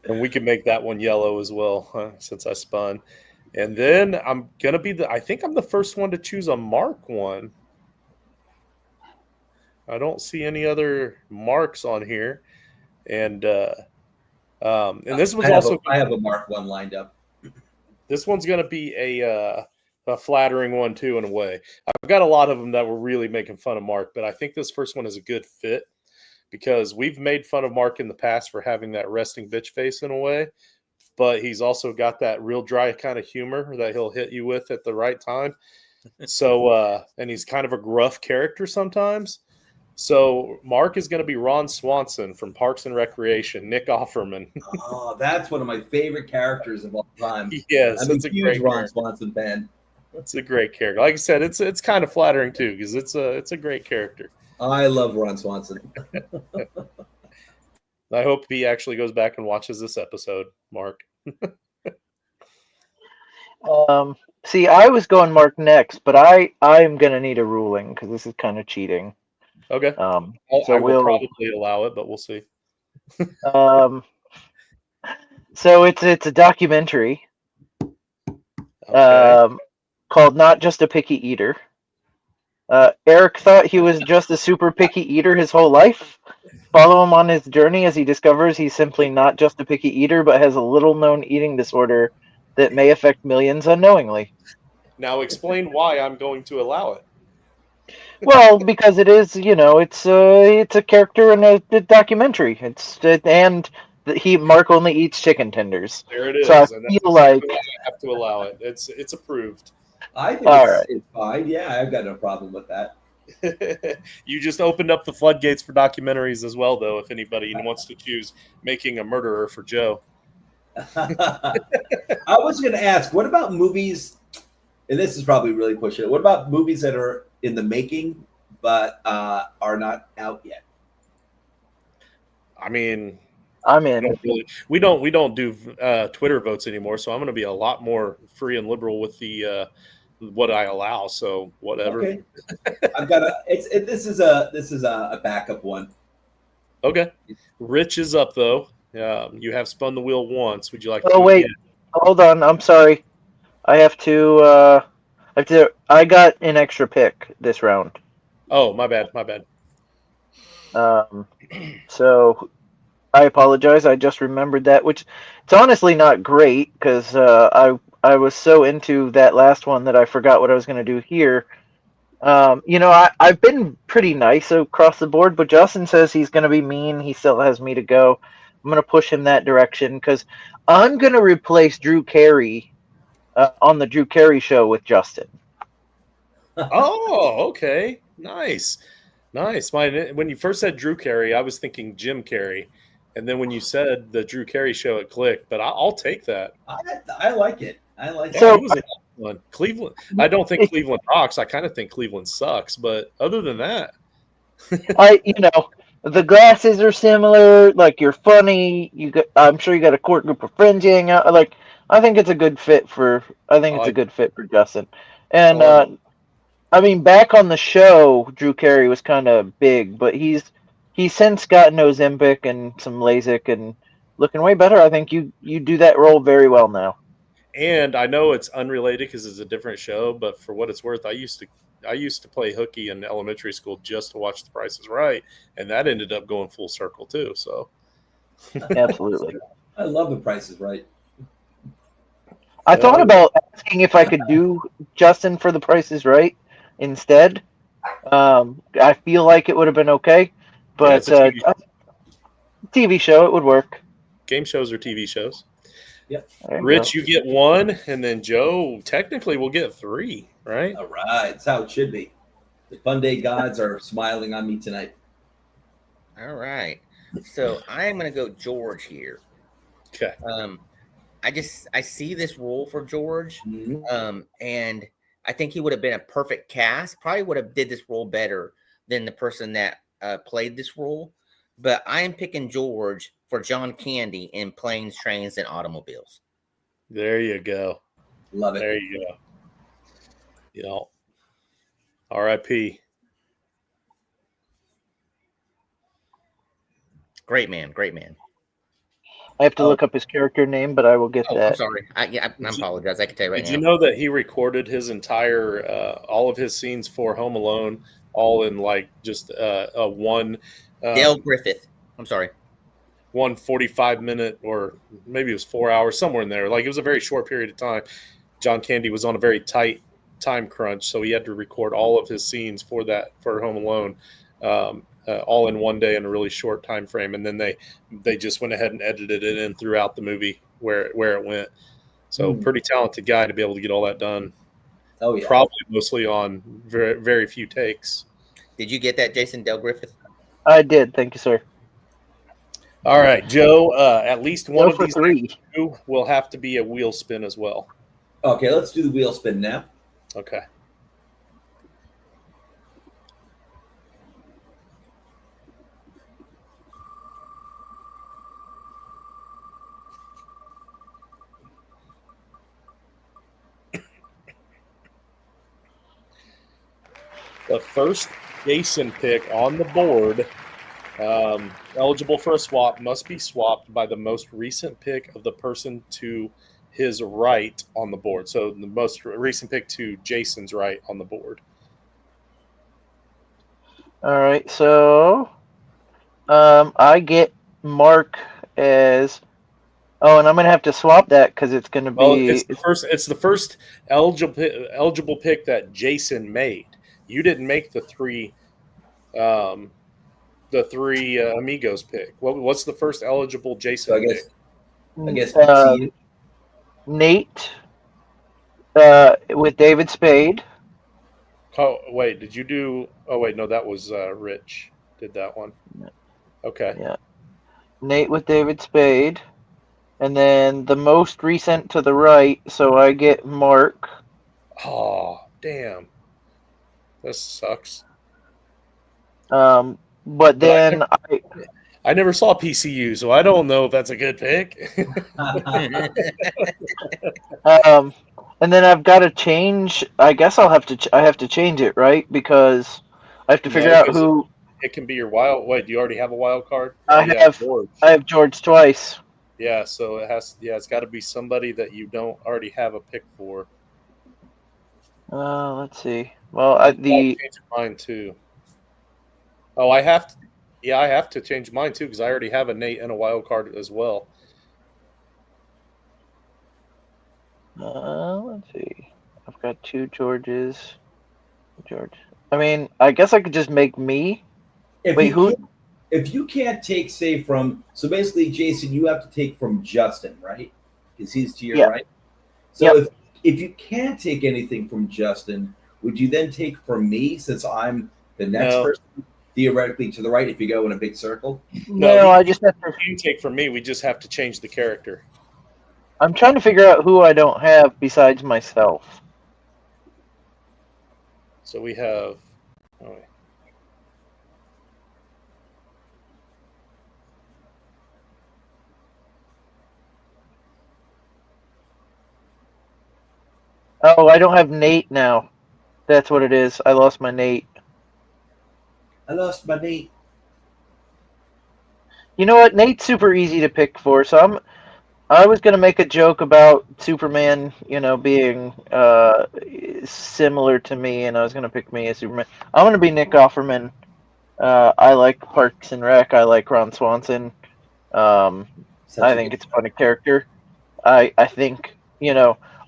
And we can make that one yellow as well, since I spun. And then I'm gonna be I think I'm the first one to choose a Mark one. I don't see any other Marks on here, and this was I have a Mark one lined up. This one's gonna be a flattering one too, in a way. I've got a lot of them that were really making fun of Mark, but I think this first one is a good fit because we've made fun of Mark in the past for having that resting bitch face in a way, but he's also got that real dry kind of humor that he'll hit you with at the right time. So, and he's kind of a gruff character sometimes. So Mark is going to be Ron Swanson from Parks and Recreation, Nick Offerman. Oh, that's one of my favorite characters of all time. Yes, I'm a huge Ron Swanson fan. It's a great character. Like I said, it's kind of flattering too because it's a great character. I love Ron Swanson. I hope he actually goes back and watches this episode, Mark. See, I was going Mark next, but I'm gonna need a ruling because this is kind of cheating. Okay. So we'll probably allow it, but we'll see. So it's a documentary Okay. called Not Just a Picky Eater. Eric thought he was just a super picky eater his whole life. Follow him on his journey as he discovers he's simply not just a picky eater, but has a little-known eating disorder that may affect millions unknowingly. Now explain why I'm going to allow it. Well, because it is, it's a character in a documentary. Mark only eats chicken tenders. There it is. So I and feel like I have to allow it. It's approved. I think it's fine. Yeah, I've got no problem with that. You just opened up the floodgates for documentaries as well, though, if anybody wants to choose Making a Murderer for Joe. I was going to ask, what about movies, and this is probably really pushing it, what about movies that are in the making but are not out yet? I mean, I'm in. We don't do Twitter votes anymore, so I'm going to be a lot more free and liberal with the what I allow. So whatever. Okay. I've got this is a backup one. Okay. Rich is up though. You have spun the wheel once. Would you like? Oh wait, hold on. I'm sorry. I have to. I got an extra pick this round. Oh, my bad. So I apologize. I just remembered that, which it's honestly not great because I was so into that last one that I forgot what I was going to do here. I've been pretty nice across the board, but Justin says he's going to be mean. He still has me to go. I'm going to push him that direction because I'm going to replace Drew Carey on the Drew Carey show with Justin. Oh, okay. Nice. When you first said Drew Carey, I was thinking Jim Carrey. And then when you said the Drew Carey show, it clicked. But I'll take that. I like it. So, Cleveland. I don't think Cleveland rocks. I kind of think Cleveland sucks. But other than that, the glasses are similar. Like you're funny. I'm sure you got a core group of friends you hang out. Like I think it's a good fit for. A good fit for Justin. And back on the show, Drew Carey was kind of big, but he's since gotten Ozempic and some LASIK and looking way better. I think you do that role very well now. And I know it's unrelated because it's a different show, but for what it's worth, I used to I used to play hooky in elementary school just to watch The Price is Right, and that ended up going full circle too. So, Absolutely. I love The Price is Right. I thought about asking if I could do Justin for The Price is Right instead. I feel like it would have been okay, but it's a TV show, it would work. Game shows or TV shows. Yep. Rich, you get one, and then Joe technically will get 3, right? All right. That's how it should be. The Funday gods are smiling on me tonight. All right. So I'm going to go George here. Okay. I see this role for George, and I think he would have been a perfect cast. Probably would have did this role better than the person that played this role. But I am picking George for John Candy in Planes, Trains, and Automobiles. There you go. Love it. There you go. Yeah. R.I.P. Great man. Great man. I have to look up his character name, but I will get that. I'm sorry. I apologize. I can tell you right now. Did you know that he recorded his entire, all of his scenes for Home Alone, all in like just one. Dale Griffith. I'm sorry. 1 45-minute, or maybe it was 4 hours, somewhere in there. Like, it was a very short period of time. John Candy was on a very tight time crunch, so he had to record all of his scenes for Home Alone, all in one day in a really short time frame. And then they just went ahead and edited it in throughout the movie where it went. So pretty talented guy to be able to get all that done. Oh yeah. Probably mostly on very, very few takes. Did you get that, Jason? Dale Griffith? I did. Thank you, sir. All right, Joe, at least one of these 3 will have to be a wheel spin as well. Okay, let's do the wheel spin now. Okay. The first Jason pick on the board, eligible for a swap, must be swapped by the most recent pick of the person to his right on the board. So the most recent pick to Jason's right on the board. All right, so I get Mark as. Oh, and I'm gonna have to swap that because it's gonna be. Well, it's the first eligible pick that Jason made. You didn't make the three Amigos pick. What's the first eligible Jason pick? I guess Nate with David Spade. Oh wait, did you do? Oh wait, no, that was Rich did that one. Okay. Yeah, Nate with David Spade, and then the most recent to the right. So I get Mark. Oh damn, this sucks. But then I never saw PCU, so I don't know if that's a good pick. And then I've got to change. I guess I have to change it, right? Because I have to figure out who. It can be your wild. Wait, do you already have a wild card? I have George twice. Yeah, so it has. Yeah, it's got to be somebody that you don't already have a pick for. Let's see. Well, change mine too. Oh, I have to. Yeah, I have to change mine too because I already have a Nate and a wild card as well. Let's see. I've got 2 Georges. George. I mean, I guess I could just make me. If you can't take, say, from. So basically, Jason, you have to take from Justin, right? Because he's to your right. So if you can't take anything from Justin, would you then take from me since I'm the next person? Theoretically to the right if you go in a big circle? No, I just have to. You take from me. We just have to change the character. I'm trying to figure out who I don't have besides myself. So we have. Oh, I don't have Nate now. That's what it is. I lost my Nate. I lost my Nate. You know what? Nate's super easy to pick for, so I was gonna make a joke about Superman, being similar to me, and I was gonna pick me as Superman. I'm gonna be Nick Offerman. I like Parks and Rec. I like Ron Swanson. I think it's a funny character. I think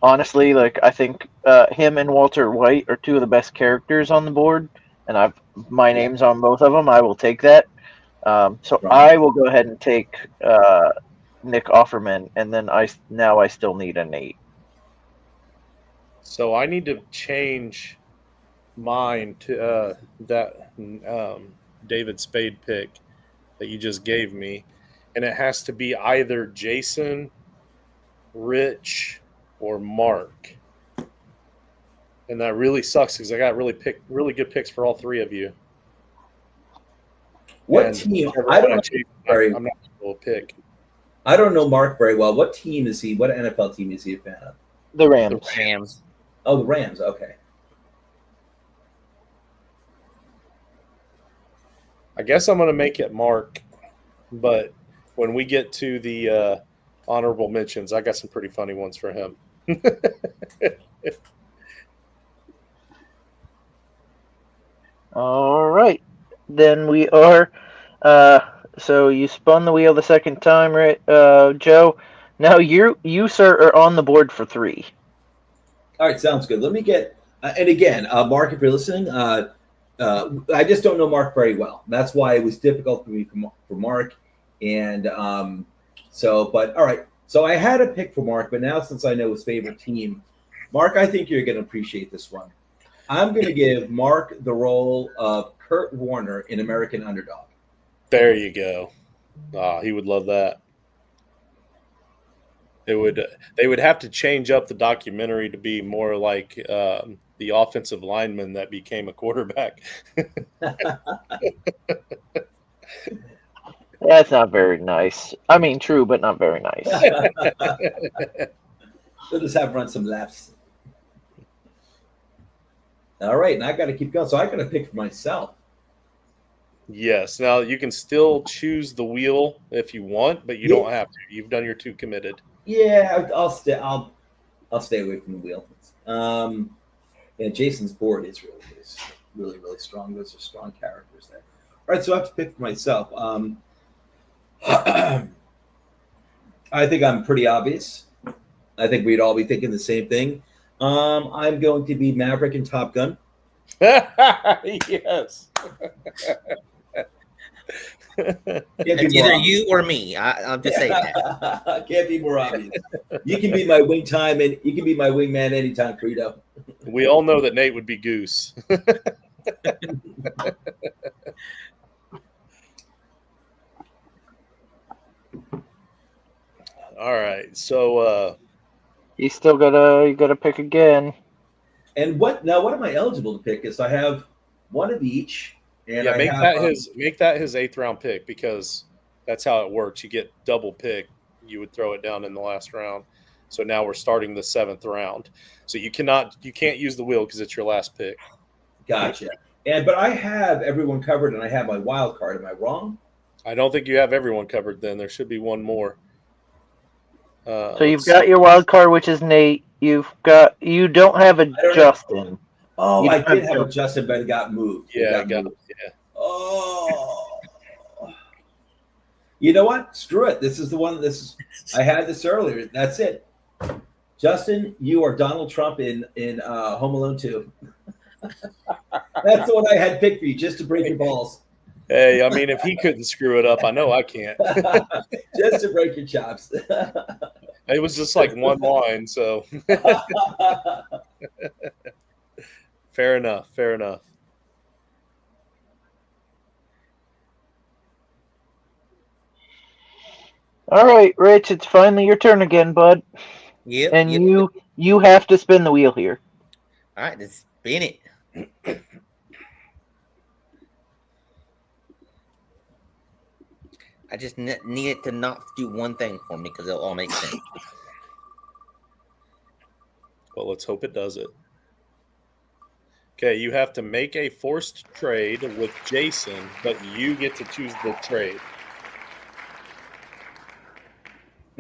honestly, like I think him and Walter White are two of the best characters on the board, and my name's on both of them. I will take that. So I will go ahead and take Nick Offerman, and then I still need a Nate. So I need to change mine to that David Spade pick that you just gave me, and it has to be either Jason, Rich, or Mark. And that really sucks because I got really good picks for all three of you. What team? I don't know. I'm not able to pick. I don't know Mark very well. What team is he? What NFL team is he a fan of? The Rams. The Rams. Oh, the Rams. Okay. I guess I'm going to make it Mark, but when we get to the honorable mentions, I got some pretty funny ones for him. All right. Then we are. So you spun the wheel the second time, right, Joe? Now you, sir, are on the board for 3. All right, sounds good. Let me get. And again, Mark, if you're listening, I just don't know Mark very well. That's why it was difficult for me for Mark. And but all right. So I had a pick for Mark, but now since I know his favorite team, Mark, I think you're going to appreciate this one. I'm going to give Mark the role of Kurt Warner in American Underdog. There you go. He would love that. They would have to change up the documentary to be more like the offensive lineman that became a quarterback. That's not very nice. I mean, true, but not very nice. We'll just have run some laps. All right, and I got to keep going. So I got to pick for myself. Yes. Now you can still choose the wheel if you want, but you don't have to. You've done your 2 committed. Yeah, I'll stay. I'll stay away from the wheel. Yeah, Jason's board is really strong. Those are strong characters there. All right, so I have to pick for myself. I think I'm pretty obvious. I think we'd all be thinking the same thing. I'm going to be Maverick in Top Gun. Yes. It's either you or me. I'm just saying that. Can't be more obvious. You can be my wing time, and you can be my wingman anytime, Credo. We all know that Nate would be Goose. All right, so you still gotta pick again. And what am I eligible to pick? Is I have one of each. And yeah, make that his 8th round pick, because that's how it works. You get double pick. You would throw it down in the last round. So now we're starting the 7th round. So you can't use the wheel because it's your last pick. Gotcha. But I have everyone covered, and I have my wild card. Am I wrong? I don't think you have everyone covered. Then there should be one more. So you've got your wild card, which is Nate. You don't have a Justin. Oh, I did have a Justin, but it got moved. Yeah, yeah. Oh. You know what? Screw it. This is the one. I had this earlier. That's it. Justin, you are Donald Trump in Home Alone 2. That's the one I had picked for you, just to break your balls. Hey, I mean, if he couldn't screw it up, I know I can't. Just to break your chops. It was just like one line, so. Fair enough. All right, Rich, it's finally your turn again, bud. Yep. And you have to spin the wheel here. All right, let's spin it. I just need it to not do one thing for me, because it'll all make sense. Well, let's hope it does it. Okay, you have to make a forced trade with Jason, but you get to choose the trade.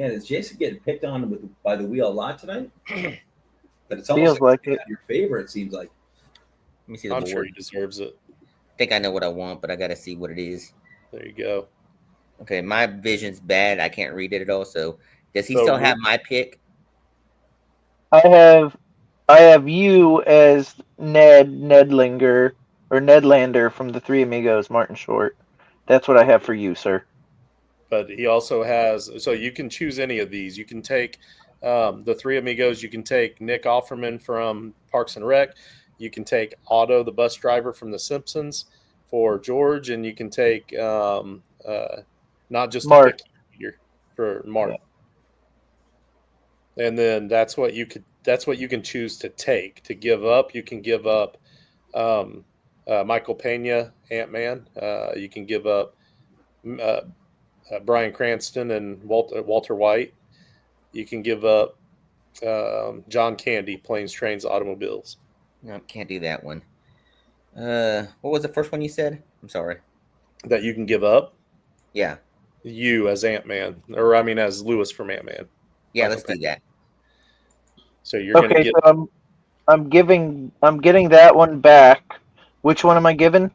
Man, is Jason getting picked on by the wheel a lot tonight? But it's Feels almost like it. your favorite. It seems like. Let me see the I'm board. sure he deserves it. I think I know what I want, but I got to see what it is. There you go. Okay, my vision's bad. I can't read it at all. So, does he still have my pick? I have you as Nedlander from the Three Amigos, Martin Short. That's what I have for you, sir. But he also has, so you can choose any of these. You can take the Three Amigos. You can take Nick Offerman from Parks and Rec. You can take Otto, the bus driver from The Simpsons, for George, and you can take not just Mark. a pick here for Mark. Yeah. And then that's what you can choose to take, to give up. You can give up Michael Pena, Ant-Man. You can give up Bryan Cranston and Walter White. You can give up John Candy, Planes, Trains, Automobiles. No, can't do that one. What was the first one you said? I'm sorry. That you can give up? Yeah. You as Ant-Man, or I mean as Lewis from Ant-Man. Yeah, let's do that. So you're going to get. So I'm getting that one back. Which one am I giving?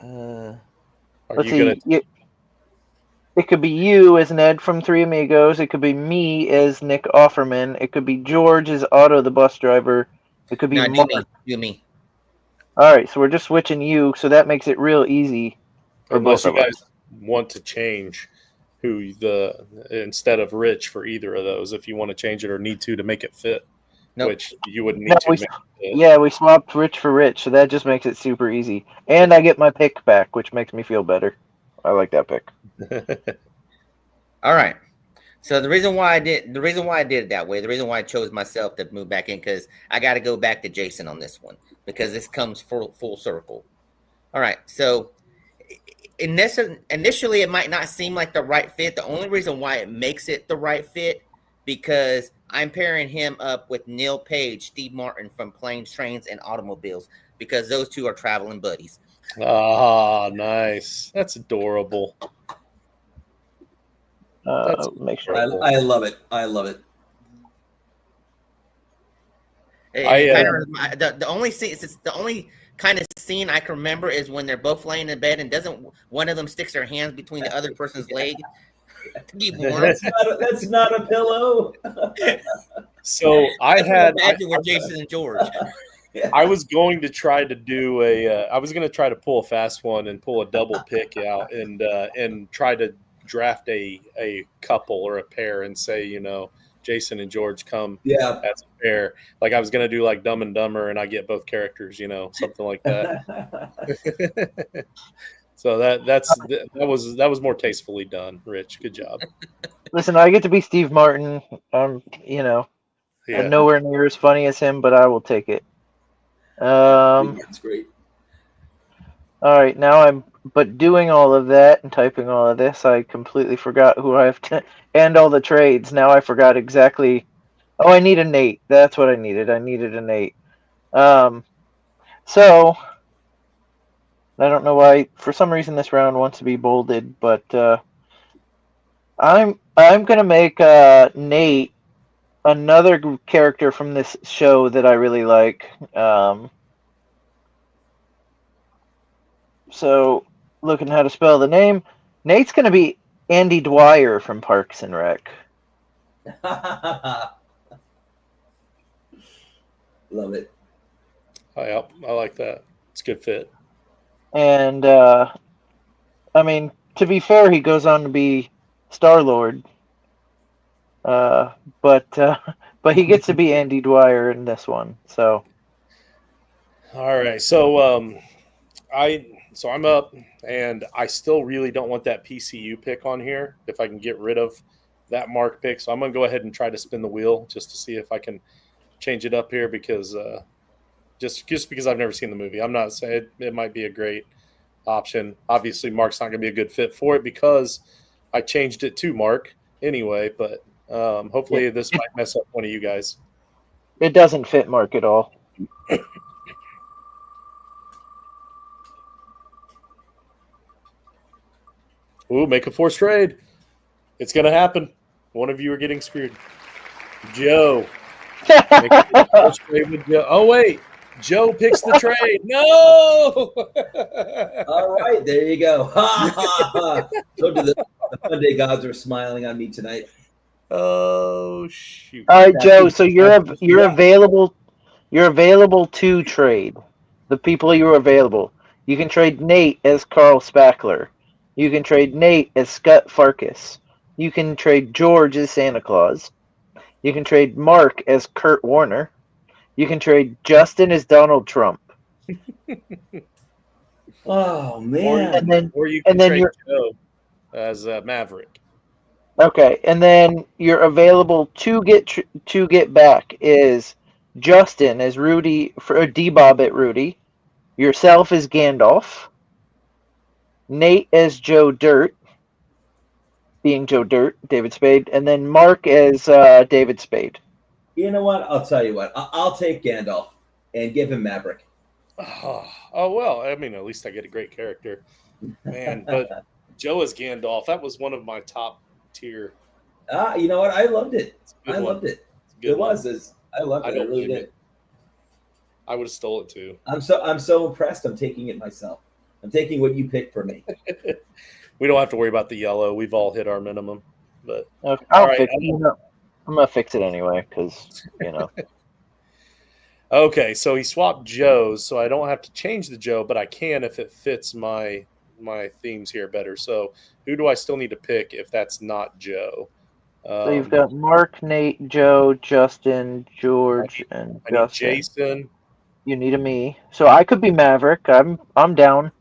Let's see. It could be you as Ned from Three Amigos. It could be me as Nick Offerman. It could be George as Otto, the bus driver. It could be Mark. Do me. All right, so we're just switching you, so that makes it real easy for Unless both you of guys us. want to change instead of Rich for either of those, if you want to change it or need to make it fit, which you wouldn't need to. Yeah, we swapped Rich for Rich, so that just makes it super easy. And I get my pick back, which makes me feel better. I like that pick. All right. So the reason why I did it that way, the reason why I chose myself to move back in, because I got to go back to Jason on this one, because this comes full circle. All right. So initially, it might not seem like the right fit. The only reason why it makes it the right fit, because I'm pairing him up with Neil Page, Steve Martin from Planes, Trains, and Automobiles, because those two are traveling buddies. Ah, nice. That's adorable. Make sure. I love it. I love it. The only scene, it's the only kind of scene I can remember is when they're both laying in bed and doesn't one of them sticks their hands between the other person's leg to keep warm. That's not a pillow. So I with Jason and George. I was going to try to do I was going to try to pull a fast one and pull a double pick out and try to draft a couple or a pair and say, Jason and George come as a pair. Like I was going to do like Dumb and Dumber and I get both characters, something like that. So that was more tastefully done, Rich. Good job. Listen, I get to be Steve Martin. I'm nowhere near as funny as him, but I will take it. That's great. All right, now but doing all of that and typing all of this, I completely forgot who I have to, and all the trades. Now I forgot exactly. Oh, I need a Nate. That's what I needed. I needed a Nate. So I don't know why. For some reason, this round wants to be bolded, but I'm gonna make Nate another character from this show that I really like. So, looking how to spell the name, Nate's going to be Andy Dwyer from Parks and Rec. Love it. I like that. It's a good fit. And, I mean, to be fair, he goes on to be Star-Lord. But he gets to be Andy Dwyer in this one. So, all right. So, I'm up, and I still really don't want that PCU pick on here if I can get rid of that Mark pick. So I'm going to go ahead and try to spin the wheel just to see if I can change it up here because just because I've never seen the movie. I'm not saying it might be a great option. Obviously, Mark's not going to be a good fit for it because I changed it to Mark anyway, but hopefully this might mess up one of you guys. It doesn't fit Mark at all. Ooh, make a forced trade. It's going to happen. One of you are getting screwed. Joe. Oh, wait. Joe picks the trade. No! All right, there you go. The Funday gods are smiling on me tonight. Oh, shoot. All right, Joe. So you're available. You're available to trade. The people you're available. You can trade Nate as Carl Spackler. You can trade Nate as Scott Farkas. You can trade George as Santa Claus. You can trade Mark as Kurt Warner. You can trade Justin as Donald Trump. Oh man! Or you can trade Joe as Maverick. Okay, and then you're available to get back is Justin as Rudy for D-Bob at Rudy. Yourself as Gandalf. Nate as Joe Dirt, being Joe Dirt, David Spade, and then Mark as David Spade. You know what? I'll tell you what. I'll take Gandalf and give him Maverick. Oh, well, I mean, at least I get a great character. Man, but Joe as Gandalf, that was one of my top tier. You know what? I loved it. I loved it. It was. I loved it. I really did. I would have stole it too. I'm so impressed. I'm taking it myself. I'm taking what you picked for me. We don't have to worry about the yellow. We've all hit our minimum. But okay, I'm gonna fix it anyway because Okay, so he swapped Joe's, so I don't have to change the Joe, but I can if it fits my themes here better. So who do I still need to pick if that's not Joe? So you've got Mark, Nate, Joe, Justin, George, and I need Jason. You need a me. So I could be Maverick. I'm down.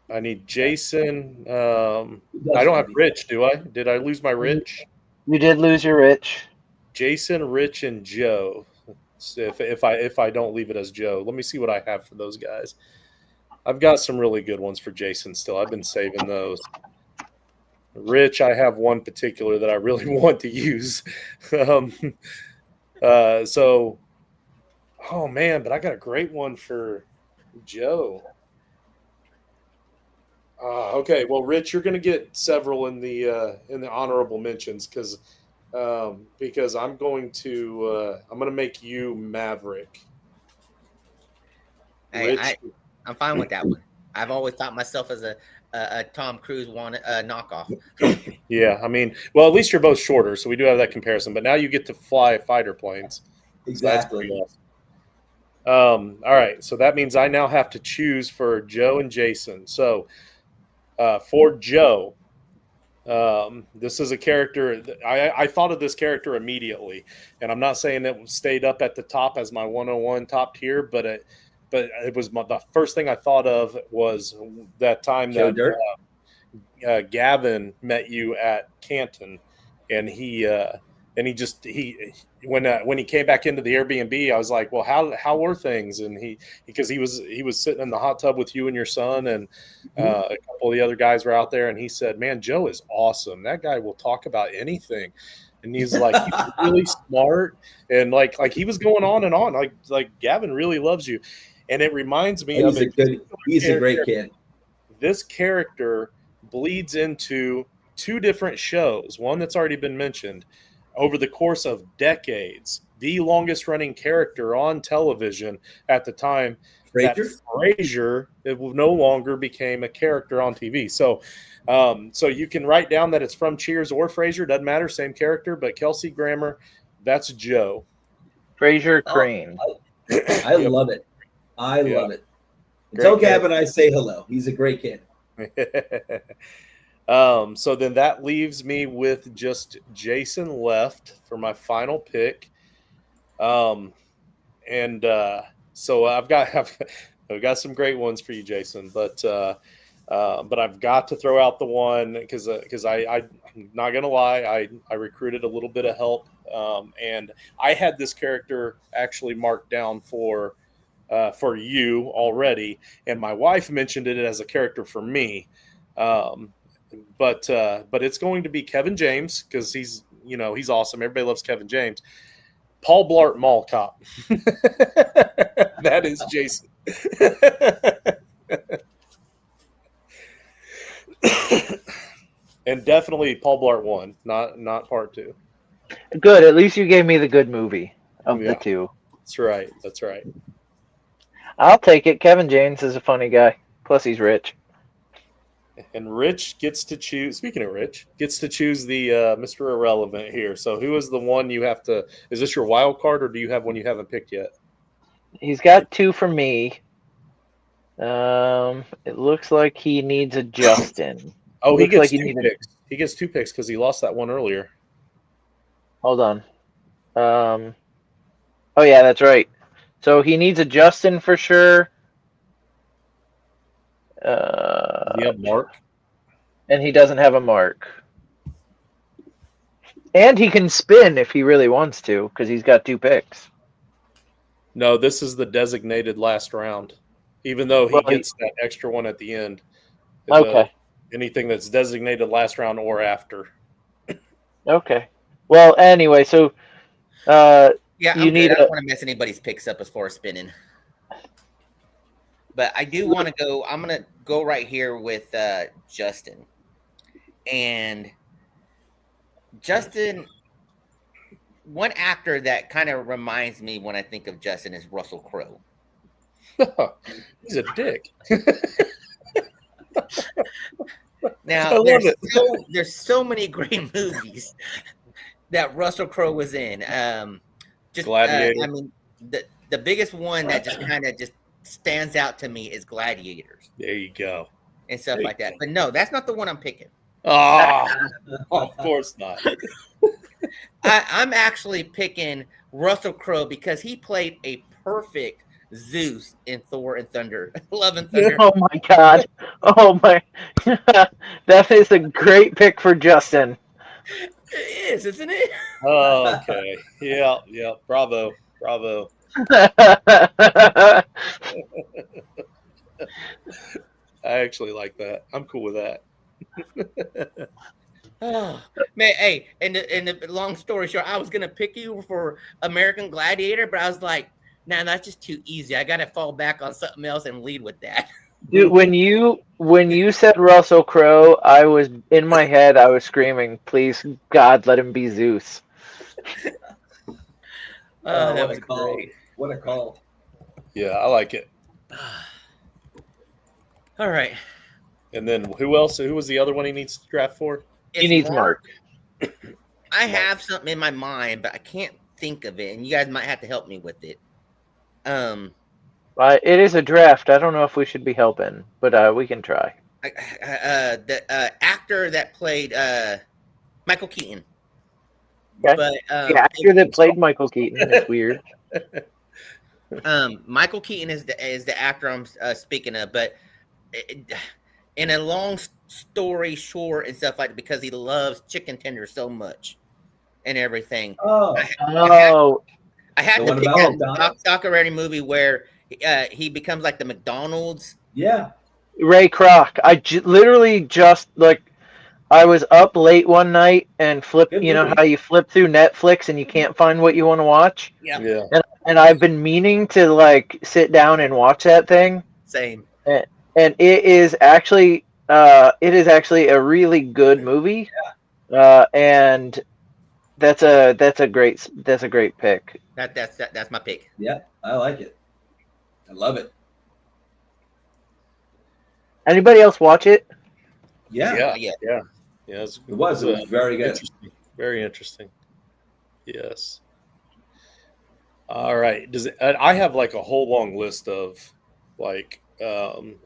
I need Jason. I don't have Rich, do I? Did I lose my Rich? You did lose your Rich. Jason, Rich, and Joe. If I don't leave it as Joe, let me see what I have for those guys. I've got some really good ones for Jason still. I've been saving those. Rich, I have one particular that I really want to use. Oh man, but I got a great one for Joe. Okay, well, Rich, you're going to get several in the honorable mentions because I'm going to make you Maverick. I'm fine with that one. I've always thought myself as a Tom Cruise knockoff. Yeah, I mean, well, at least you're both shorter, so we do have that comparison. But now you get to fly fighter planes. Exactly. So awesome. All right, so that means I now have to choose for Joe and Jason. So for Joe, this is a character. I thought of this character immediately, and I'm not saying it stayed up at the top as my 101 top tier, but it was the first thing I thought of was that time that Gavin met you at Canton, and when he came back into the Airbnb, I was like, well, how were things? And because he was sitting in the hot tub with you and your son, and a couple of the other guys were out there, and he said, man, Joe is awesome. That guy will talk about anything. And he's like, he's really smart, and like he was going on and on, like Gavin really loves you. And it reminds me he's a great kid. This character bleeds into two different shows, one that's already been mentioned, over the course of decades, the longest running character on television at the time, Frasier, it no longer became a character on TV. So you can write down that it's from Cheers or Frasier, doesn't matter, same character, but Kelsey Grammer, that's Joe. Frasier Crane. I love it. I love it. Tell Gavin I say hello. He's a great kid. So then that leaves me with just Jason left for my final pick. So I've got some great ones for you, Jason, but I've got to throw out the one because I'm not gonna lie, I recruited a little bit of help, and I had this character actually marked down for you already, and my wife mentioned it as a character for me. But it's going to be Kevin James because he's awesome. Everybody loves Kevin James. Paul Blart Mall Cop. That is Jason. And definitely Paul Blart 1, not part 2. Good. At least you gave me the good movie of the two. That's right. That's right. I'll take it. Kevin James is a funny guy. Plus, he's rich. And Rich gets to choose. Speaking of Rich, gets to choose the Mr. Irrelevant here. So who is the one you have to? Is this your wild card, or do you have one you haven't picked yet? He's got 2 for me. It looks like he needs a Justin. Oh, he gets 2 picks. He gets 2 picks because he lost that one earlier. Hold on. Oh yeah, that's right. So he needs a Justin for sure. Do you have Mark? And he doesn't have a Mark. And he can spin if he really wants to, because he's got 2 picks. No, this is the designated last round. Even though he gets that extra one at the end. Okay. Anything that's designated last round or after. Okay. Well, anyway, so yeah, you need I don't want to mess anybody's picks up as far as spinning. But I do want to go. I'm going to go right here with Justin. And Justin, one actor that kind of reminds me when I think of Justin is Russell Crowe. He's a dick. Now, there's so many great movies that Russell Crowe was in. Gladiator. I mean, the biggest one that just kind of just stands out to me is Gladiators. There you go. And stuff like that. But no, that's not the one I'm picking. Oh, of course not. I'm actually picking Russell Crowe because he played a perfect Zeus in Thor and Thunder. Love and Thunder. Oh my God. Oh my. That is a great pick for Justin. It is, isn't it? Oh, okay. Yeah. Bravo. I actually like that. I'm cool with that. Oh man, hey, and the long story short, I was gonna pick you for American Gladiator, but I was like, nah, that's just too easy. I gotta fall back on something else and lead with that. Dude, when you said Russell Crowe, I was in my head. I was screaming, "Please, God, let him be Zeus." That was great. What a call! Yeah, I like it. All right. And then who else? Who was the other one he needs to draft for? He needs Mark. I have something in my mind, but I can't think of it, and you guys might have to help me with it. It is a draft. I don't know if we should be helping, but we can try. The actor that played Michael Keaton. Okay. But the actor that played Michael Keaton is weird. Michael Keaton is the actor I'm speaking of, but in a long story short and stuff like that, because he loves chicken tenders so much and everything. I had to pick that documentary movie where he becomes like the McDonald's. Yeah. Ray Kroc. I literally just I was up late one night and flipped. You know how you flip through Netflix and you can't find what you want to watch. Yeah. And I've been meaning to sit down and watch that thing. Same. And it is actually a really good movie. Yeah. And that's a great pick. That's my pick. Yeah, I like it. I love it. Anybody else watch it? Yeah. It was very good. Interesting. Very interesting. Yes. All right. I have a whole long list of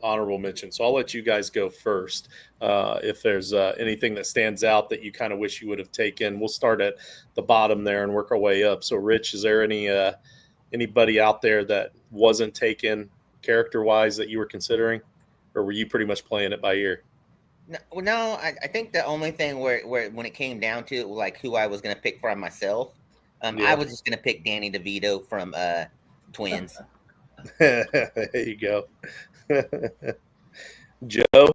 honorable mentions. So I'll let you guys go first. If there's anything that stands out that you kind of wish you would have taken, we'll start at the bottom there and work our way up. So Rich, is there anybody out there that wasn't taken character wise that you were considering, or were you pretty much playing it by ear? No, I think the only thing where when it came down to who I was going to pick for myself, I was just going to pick Danny DeVito from Twins. There you go. Joe?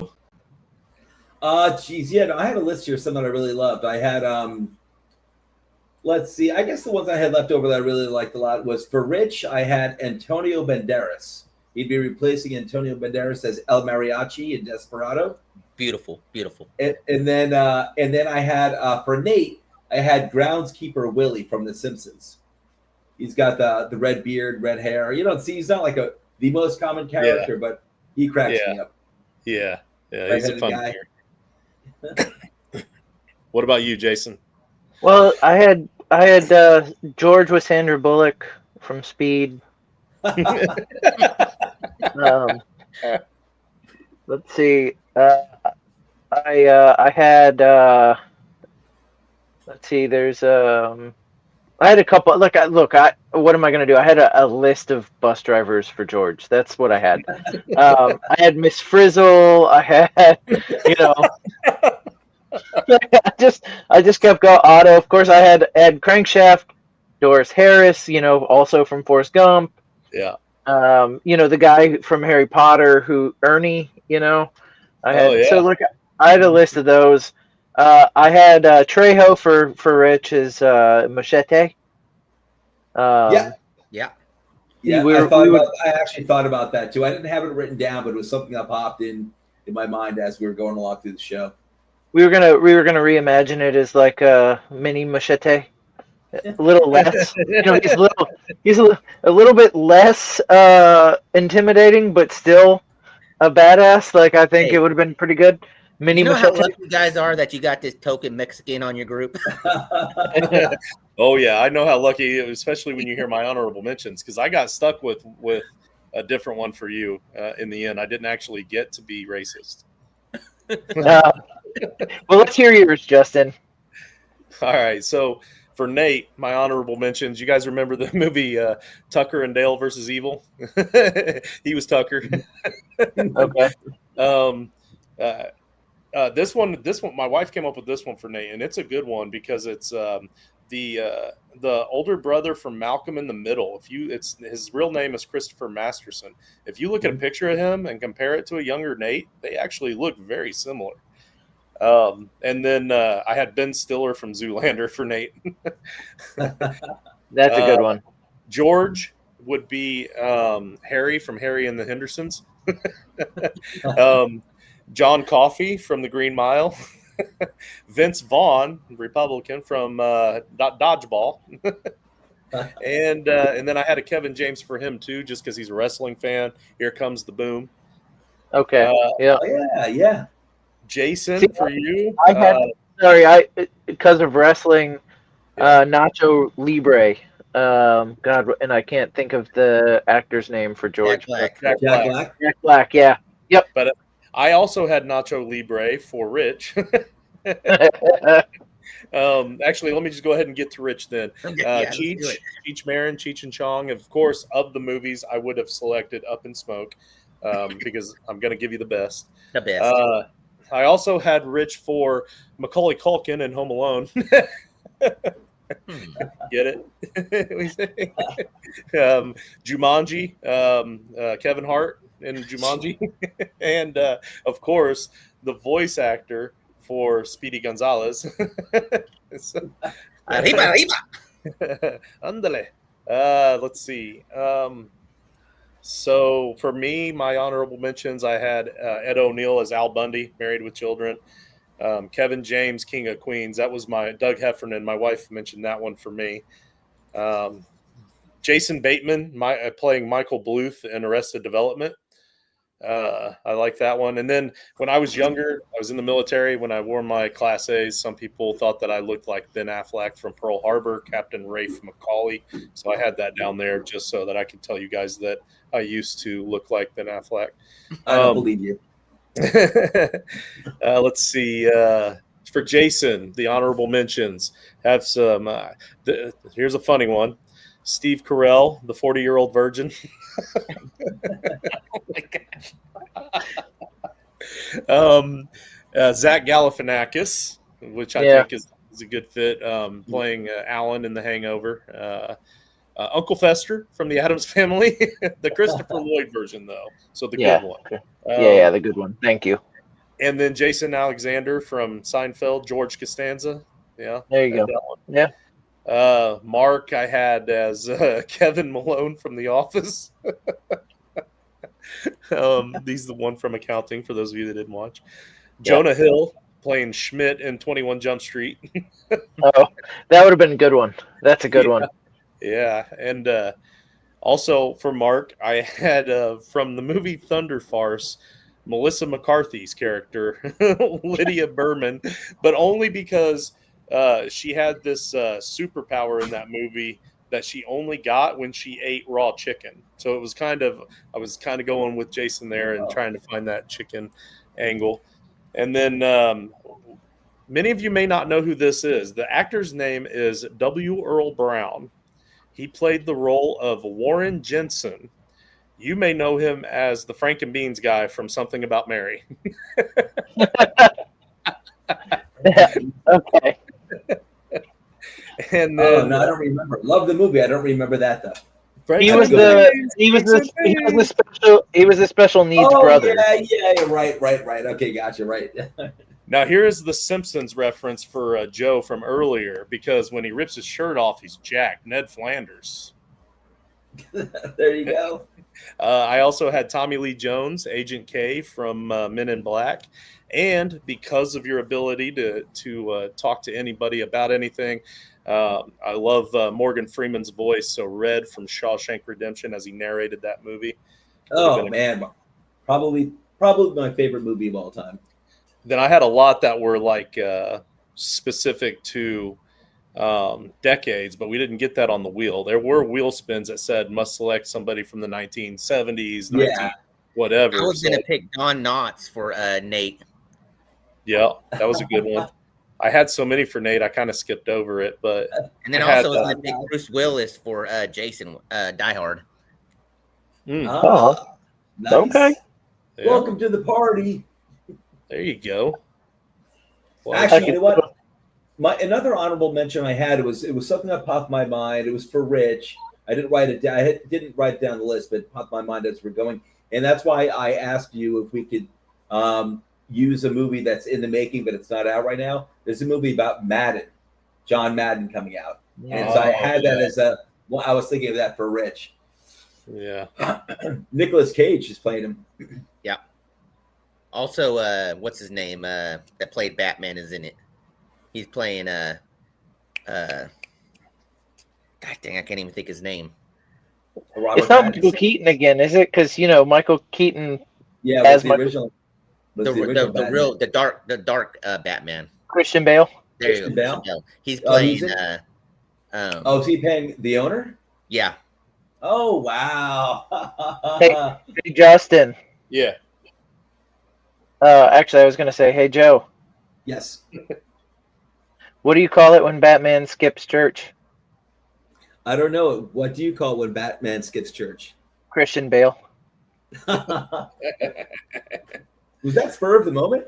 Geez, yeah, no, I had a list here, some that I really loved. I had, let's see, I guess the ones I had left over that I really liked a lot was for Rich, I had Antonio Banderas. He'd be replacing Antonio Banderas as El Mariachi in Desperado. Beautiful. And then I had for Nate, I had groundskeeper Willie from The Simpsons. He's got the red beard, red hair. You don't see he's not like the most common character, but he cracks me up. Yeah, he's a fun guy. What about you, Jason? Well, I had George with Sandra Bullock from Speed. Let's see. I had let's see. There's I had a couple. What am I going to do? I had a list of bus drivers for George. That's what I had. I had Miss Frizzle. I had, I just kept going. Otto, of course. I had Ed Crankshaft, Doris Harris. Also from Forrest Gump. Yeah. The guy from Harry Potter, Ernie. I had. Oh, yeah. So look, I had a list of those. I had Trejo for Rich as Machete. Yeah. I actually thought about that too. I didn't have it written down, but it was something that popped in my mind as we were going along through the show. We were gonna reimagine it as like a mini Machete, a little less. He's a little bit less intimidating, but still a badass. Like I think it would have been pretty good. Mini Machete. How lucky you guys are that you got this token Mexican on your group. Oh yeah, I know how lucky, especially when you hear my honorable mentions, because I got stuck with a different one for you in the end. I didn't actually get to be racist. Well, let's hear yours, Justin. All right, so for Nate, my honorable mentions. You guys remember the movie Tucker and Dale versus Evil? He was Tucker. Okay. This one, my wife came up with this one for Nate, and it's a good one because it's the older brother from Malcolm in the Middle. His real name is Christopher Masterson. If you look at a picture of him and compare it to a younger Nate, they actually look very similar. And then I had Ben Stiller from Zoolander for Nate. That's a good one. George would be Harry from Harry and the Hendersons. John Coffey from The Green Mile. Vince Vaughn, Republican, from Dodgeball. And then I had a Kevin James for him too, just because he's a wrestling fan. Here Comes the Boom. Okay. Yeah. Jason, for you. I had because of wrestling, Nacho Libre. God, and I can't think of the actor's name for George. Jack Black. Yeah. Yep. But I also had Nacho Libre for Rich. Actually, let me just go ahead and get to Rich then. Cheech Marin, Cheech and Chong. Of course, of the movies, I would have selected Up in Smoke because I'm going to give you the best. The best. I also had Rich for Macaulay Culkin in Home Alone. Get it? Jumanji, Kevin Hart in Jumanji. And, of course, the voice actor for Speedy Gonzalez. Arriba. Andale. Let's see. So for me, my honorable mentions, I had Ed O'Neill as Al Bundy, Married with Children. Kevin James, King of Queens. That was my Doug Heffernan. My wife mentioned that one for me. Jason Bateman, playing Michael Bluth in Arrested Development. I like that one. And then when I was younger, I was in the military. When I wore my Class A's, some people thought that I looked like Ben Affleck from Pearl Harbor, Captain Rafe McCauley. So I had that down there just so that I could tell you guys that I used to look like Ben Affleck. I don't believe you. Let's see. For Jason, the honorable mentions have some. Here's a funny one. Steve Carell, the 40-year-old virgin. Oh my gosh. Zach Galifianakis, which I think is a good fit, playing Alan in The Hangover. Uncle Fester from The Addams Family, the Christopher Lloyd version, though. So the good one. The good one. Thank you. And then Jason Alexander from Seinfeld, George Costanza. Yeah. There you go. Yeah. Mark, I had as Kevin Malone from The Office. He's the one from accounting, for those of you that didn't watch. Jonah Hill playing Schmidt in 21 Jump Street. Oh, that would have been a good one. That's a good one. Yeah, and also for Mark, I had from the movie Thunder Farce, Melissa McCarthy's character, Lydia Berman, but only because she had this superpower in that movie that she only got when she ate raw chicken. So it was I was kind of going with Jason there and trying to find that chicken angle. And then many of you may not know who this is. The actor's name is W. Earl Brown. He played the role of Warren Jensen. You may know him as the Frank and Beans guy from Something About Mary. Okay. And then, no, I don't remember. Love the movie. I don't remember that though. He was the special needs brother. Yeah, right. Okay, gotcha. Right. Now here is the Simpsons reference for Joe from earlier, because when he rips his shirt off, he's jacked. Ned Flanders. There you go. I also had Tommy Lee Jones, Agent K from Men in Black. And because of your ability to talk to anybody about anything, I love Morgan Freeman's voice. So Red from Shawshank Redemption as he narrated that movie. Oh, man. Probably my favorite movie of all time. Then I had a lot that were like specific to decades, but we didn't get that on the wheel. There were wheel spins that said must select somebody from the 1970s, whatever. I was going to pick Don Knotts for Nate. Yeah, that was a good one. I had so many for Nate, I kind of skipped over it. But and then I also was going to pick Bruce Willis for Jason, Die Hard. Nice. Okay. Yeah. Welcome to the party. There you go. Well, actually, you know what? Another honorable mention I had, it was something that popped my mind. It was for Rich. I didn't write it down. I didn't write down the list, but it popped my mind as we're going. And that's why I asked you if we could use a movie that's in the making, but it's not out right now. There's a movie about Madden, John Madden coming out. And so I had that as I was thinking of that for Rich. Yeah. Nicolas Cage is playing him. Yeah. Also, what's his name? That played Batman is in it. He's playing God dang, I can't even think his name. It's not Michael Keaton again, is it? Because Michael Keaton. Yeah, that's the original. The dark Batman. Christian Bale. There you go. Bale. He's playing. Is he playing the owner? Yeah. Oh wow. Hey, Justin. Yeah. Actually, I was going to say, hey, Joe. Yes. What do you call it when Batman skips church? I don't know. What do you call it when Batman skips church? Christian Bale. Was that spur of the moment?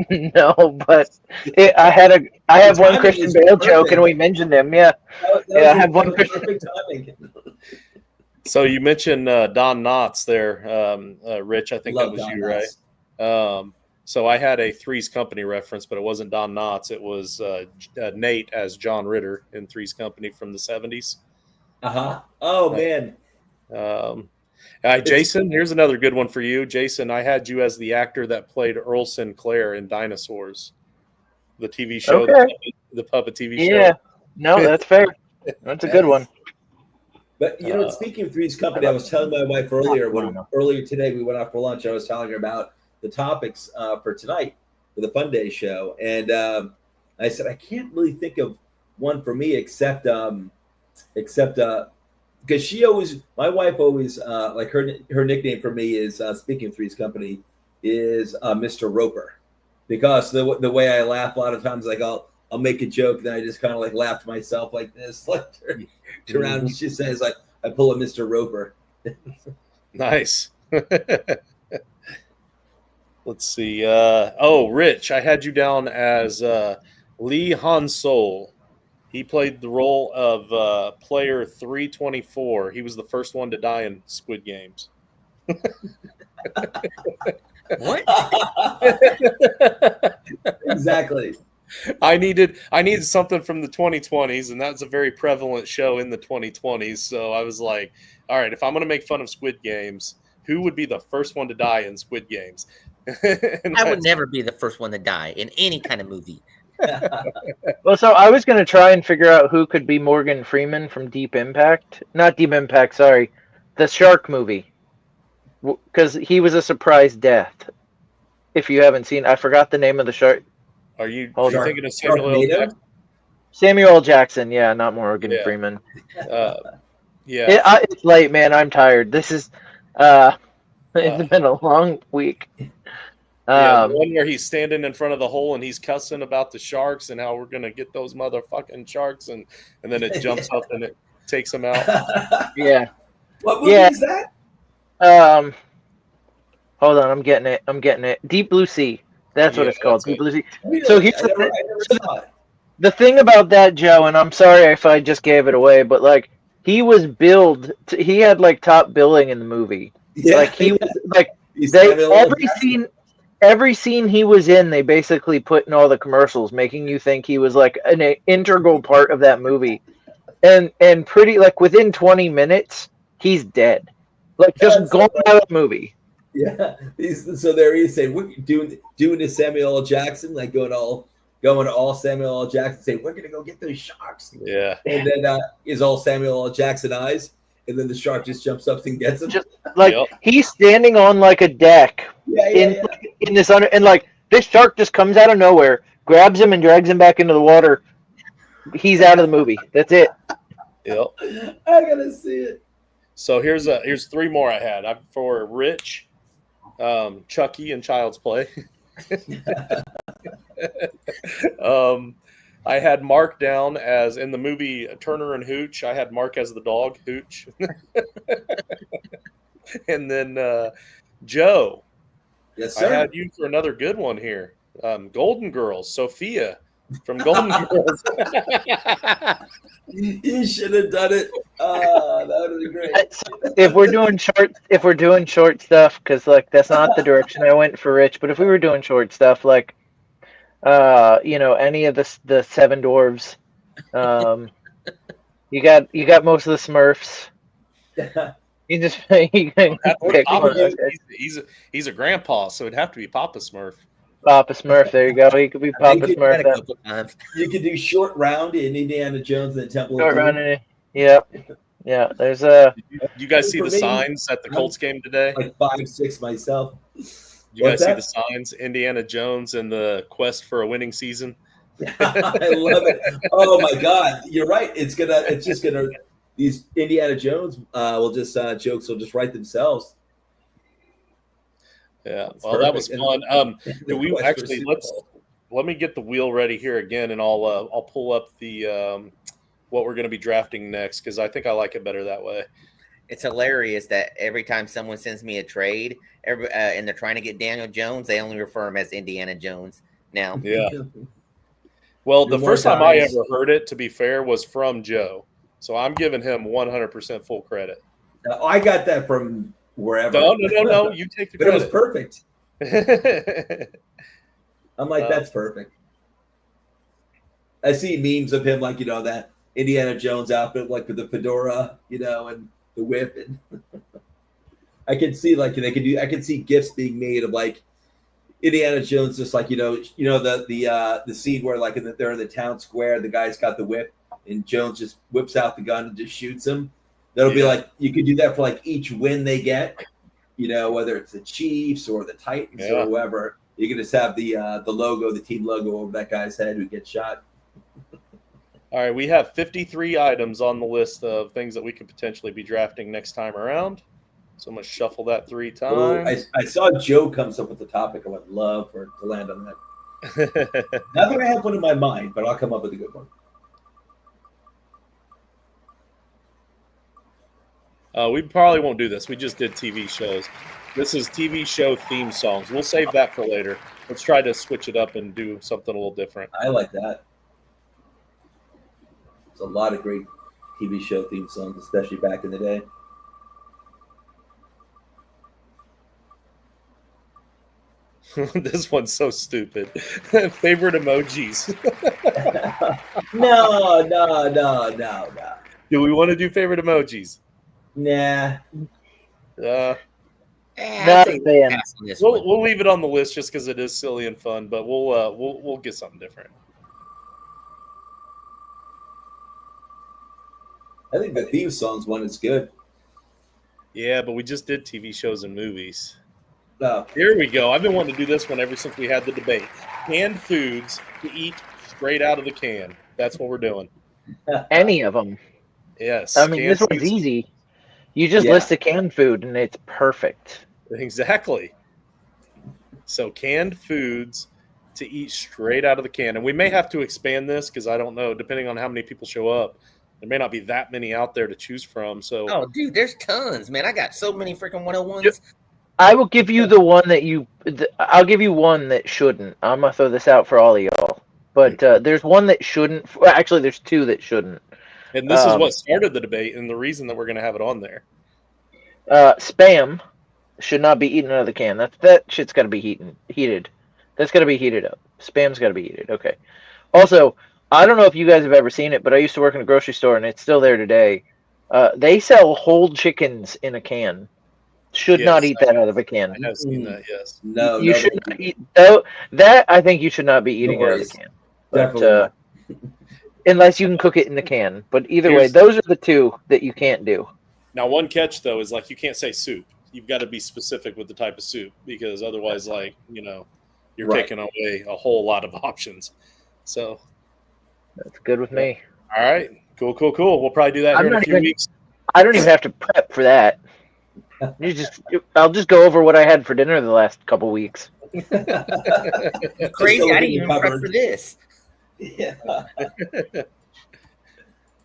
No, but I have one Christian Bale joke, and we mentioned him. Yeah, I have one Christian. So you mentioned Don Knotts there, Rich. I think that was you, right? So I had a Three's Company reference, but it wasn't Don Knotts. It was Nate as John Ritter in Three's Company from the 70s. Oh, man. Jason, here's another good one for you. Jason, I had you as the actor that played Earl Sinclair in Dinosaurs, the TV show, the puppet TV show. Yeah, no, that's fair. That's a good one. But, speaking of Three's Company, I was telling my wife earlier today, we went out for lunch. I was telling her about the topics for tonight for the Funday show. And I said, I can't really think of one for me except because my wife always, like her nickname for me is, speaking of Three's Company, is Mr. Roper. Because the way I laugh a lot of times, like I'll make a joke, then I just kind of like laugh to myself like this, like turn around and she says, like, I pull a Mr. Roper. Nice. Let's see. Rich, I had you down as Lee Han Sol. He played the role of player 324. He was the first one to die in Squid Games. What? Exactly. I needed something from the 2020s, and that's a very prevalent show in the 2020s. So I was like, all right, if I'm going to make fun of Squid Games, who would be the first one to die in Squid Games? I would never be the first one to die in any kind of movie. Well, so I was going to try and figure out who could be Morgan Freeman from Deep Impact. Not Deep Impact, sorry. The Shark movie. Because he was a surprise death. If you haven't seen, I forgot the name of the shark. Are you thinking of Samuel L. Jackson? Samuel L. Jackson, yeah, not Morgan Freeman. Yeah. It's late, man. I'm tired. This is, it's been a long week. The one where he's standing in front of the hole and he's cussing about the sharks and how we're gonna get those motherfucking sharks, and then it jumps up and it takes him out. Yeah. What movie is that? Hold on, I'm getting it. Deep Blue Sea. That's what it's called. Deep Blue Sea. So here's the thing about that, Joe, and I'm sorry if I just gave it away, but like he was billed. He had like top billing in the movie. Yeah. Like he was like every scene he was in, they basically put in all the commercials, making you think he was like an integral part of that movie. And pretty like within 20 minutes, he's dead. Like just going out of the movie. Yeah. So there he's saying we're doing this Samuel L. Jackson, like going all Samuel L. Jackson, saying we're gonna go get those sharks. Yeah. And then is all Samuel L. Jackson eyes. And then the shark just jumps up and gets him. Just like he's standing on like a deck in this and like this shark just comes out of nowhere, grabs him and drags him back into the water. He's out of the movie. That's it. Yep. I gotta see it. So here's three more I had. For Rich, Chucky and Child's Play. I had Mark down as in the movie Turner and Hooch. I had Mark as the dog, Hooch. And then Joe. Yes, sir. I had you for another good one here. Golden Girls, Sophia from Golden Girls. You should have done it. That would have been great. If we're doing short stuff, because like that's not the direction I went for Rich, but if we were doing short stuff, like any of the Seven Dwarves, you got most of the Smurfs. You can pick one. He's a grandpa, so it'd have to be Papa Smurf. Papa Smurf, there you go. He could be Papa Smurf. You could do Short Round in Indiana Jones and the Temple of Doom. Yeah. There's You guys see the signs at the Colts game today? Like 5-6 myself. You guys see the signs? Indiana Jones and the quest for a winning season. I love it. Oh my God, you're right. It's just gonna. These Indiana Jones jokes will just write themselves. Yeah, well, that was fun. We actually let me get the wheel ready here again, and I'll pull up the what we're going to be drafting next because I think I like it better that way. It's hilarious that every time someone sends me a trade, and they're trying to get Daniel Jones, they only refer him as Indiana Jones now. Yeah. Well, the first time I ever heard it, to be fair, was from Joe, so I'm giving him 100% full credit. I got that from wherever. No. You take the credit. It was perfect. I'm like, that's perfect. I see memes of him like, that Indiana Jones outfit, like with the fedora, and the whip. And I can see I can see gifts being made of like Indiana Jones, just like, the scene where like they're in the town square, the guy's got the whip and Jones just whips out the gun and just shoots him. That'll be like, you could do that for like each win they get, whether it's the Chiefs or the Titans or whoever. You can just have the logo, the team logo over that guy's head who gets shot. All right, we have 53 items on the list of things that we could potentially be drafting next time around. So I'm going to shuffle that 3 times. Well, I saw Joe comes up with the topic. I would love to land on that. Not that I have one in my mind, but I'll come up with a good one. We probably won't do this. We just did TV shows. This is TV show theme songs. We'll save that for later. Let's try to switch it up and do something a little different. I like that. There's a lot of great TV show theme songs, especially back in the day. This one's so stupid. Favorite emojis. No. Do we want to do favorite emojis? Nah. Not a fan. We'll leave it on the list just because it is silly and fun, but we'll get something different. I think the theme songs one is good. Yeah, but we just did TV shows and movies. Oh. Here we go. I've been wanting to do this one ever since we had the debate. Canned foods to eat straight out of the can. That's what we're doing. Any of them. Yes. I mean, this one's easy. You just list the canned food, and it's perfect. Exactly. So canned foods to eat straight out of the can. And we may have to expand this because I don't know, depending on how many people show up. There may not be that many out there to choose from. So, oh, dude, there's tons, man. I got so many freaking 101s. I will give you the one that I'll give you one that shouldn't. I'm gonna throw this out for all of y'all. But there's one that shouldn't. Well, actually, there's two that shouldn't. And this is what started the debate, and the reason that we're going to have it on there. Spam should not be eaten out of the can. That shit's got to be heated. That's got to be heated up. Spam's got to be heated. Okay. Also, I don't know if you guys have ever seen it, but I used to work in a grocery store, and it's still there today. They sell whole chickens in a can. Should not eat that out of a can. I have seen that, yes. No, you should not eat that. I think you should not be eating out of the can. But, unless you can cook it in the can. But either way, those are the two that you can't do. Now, one catch, though, is like you can't say soup. You've got to be specific with the type of soup because otherwise, you're taking away a whole lot of options. So that's good with me. All right. Cool. We'll probably do that here in a few weeks. I don't even have to prep for that. I'll just go over what I had for dinner the last couple weeks. Crazy! I didn't even prep for this. Yeah.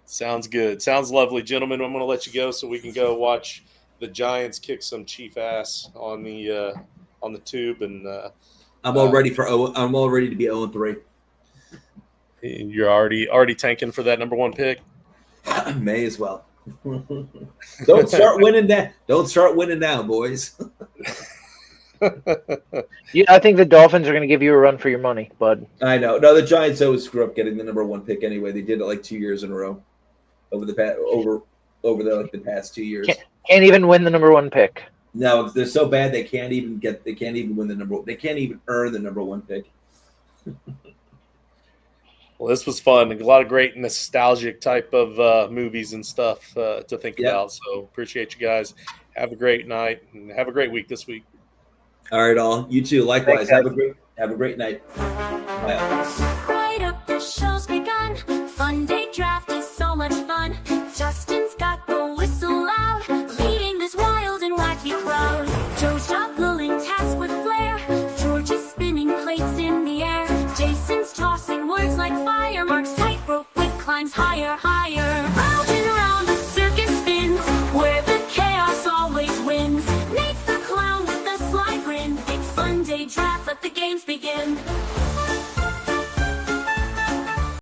Sounds good. Sounds lovely, gentlemen. I'm going to let you go so we can go watch the Giants kick some Chief ass on the tube. And I'm all ready I'm all ready to be 0-3. You're already tanking for that number one pick. May as well. Don't start winning that. Don't start winning now, boys. I think the Dolphins are going to give you a run for your money, bud. I know. No, the Giants always screw up getting the number one pick anyway. They did it like 2 years in a row over the past 2 years. Can't even win the number one pick. No, they're so bad they can't even win the number. They can't even earn the number one pick. Well, this was fun. A lot of great nostalgic type of movies and stuff to think about. So appreciate you guys. Have a great night and have a great week this week. All right, all. You too. Likewise. Thanks, have a great night. Bye. Right up, the show's begun. Funday Draft is so much fun. Justin's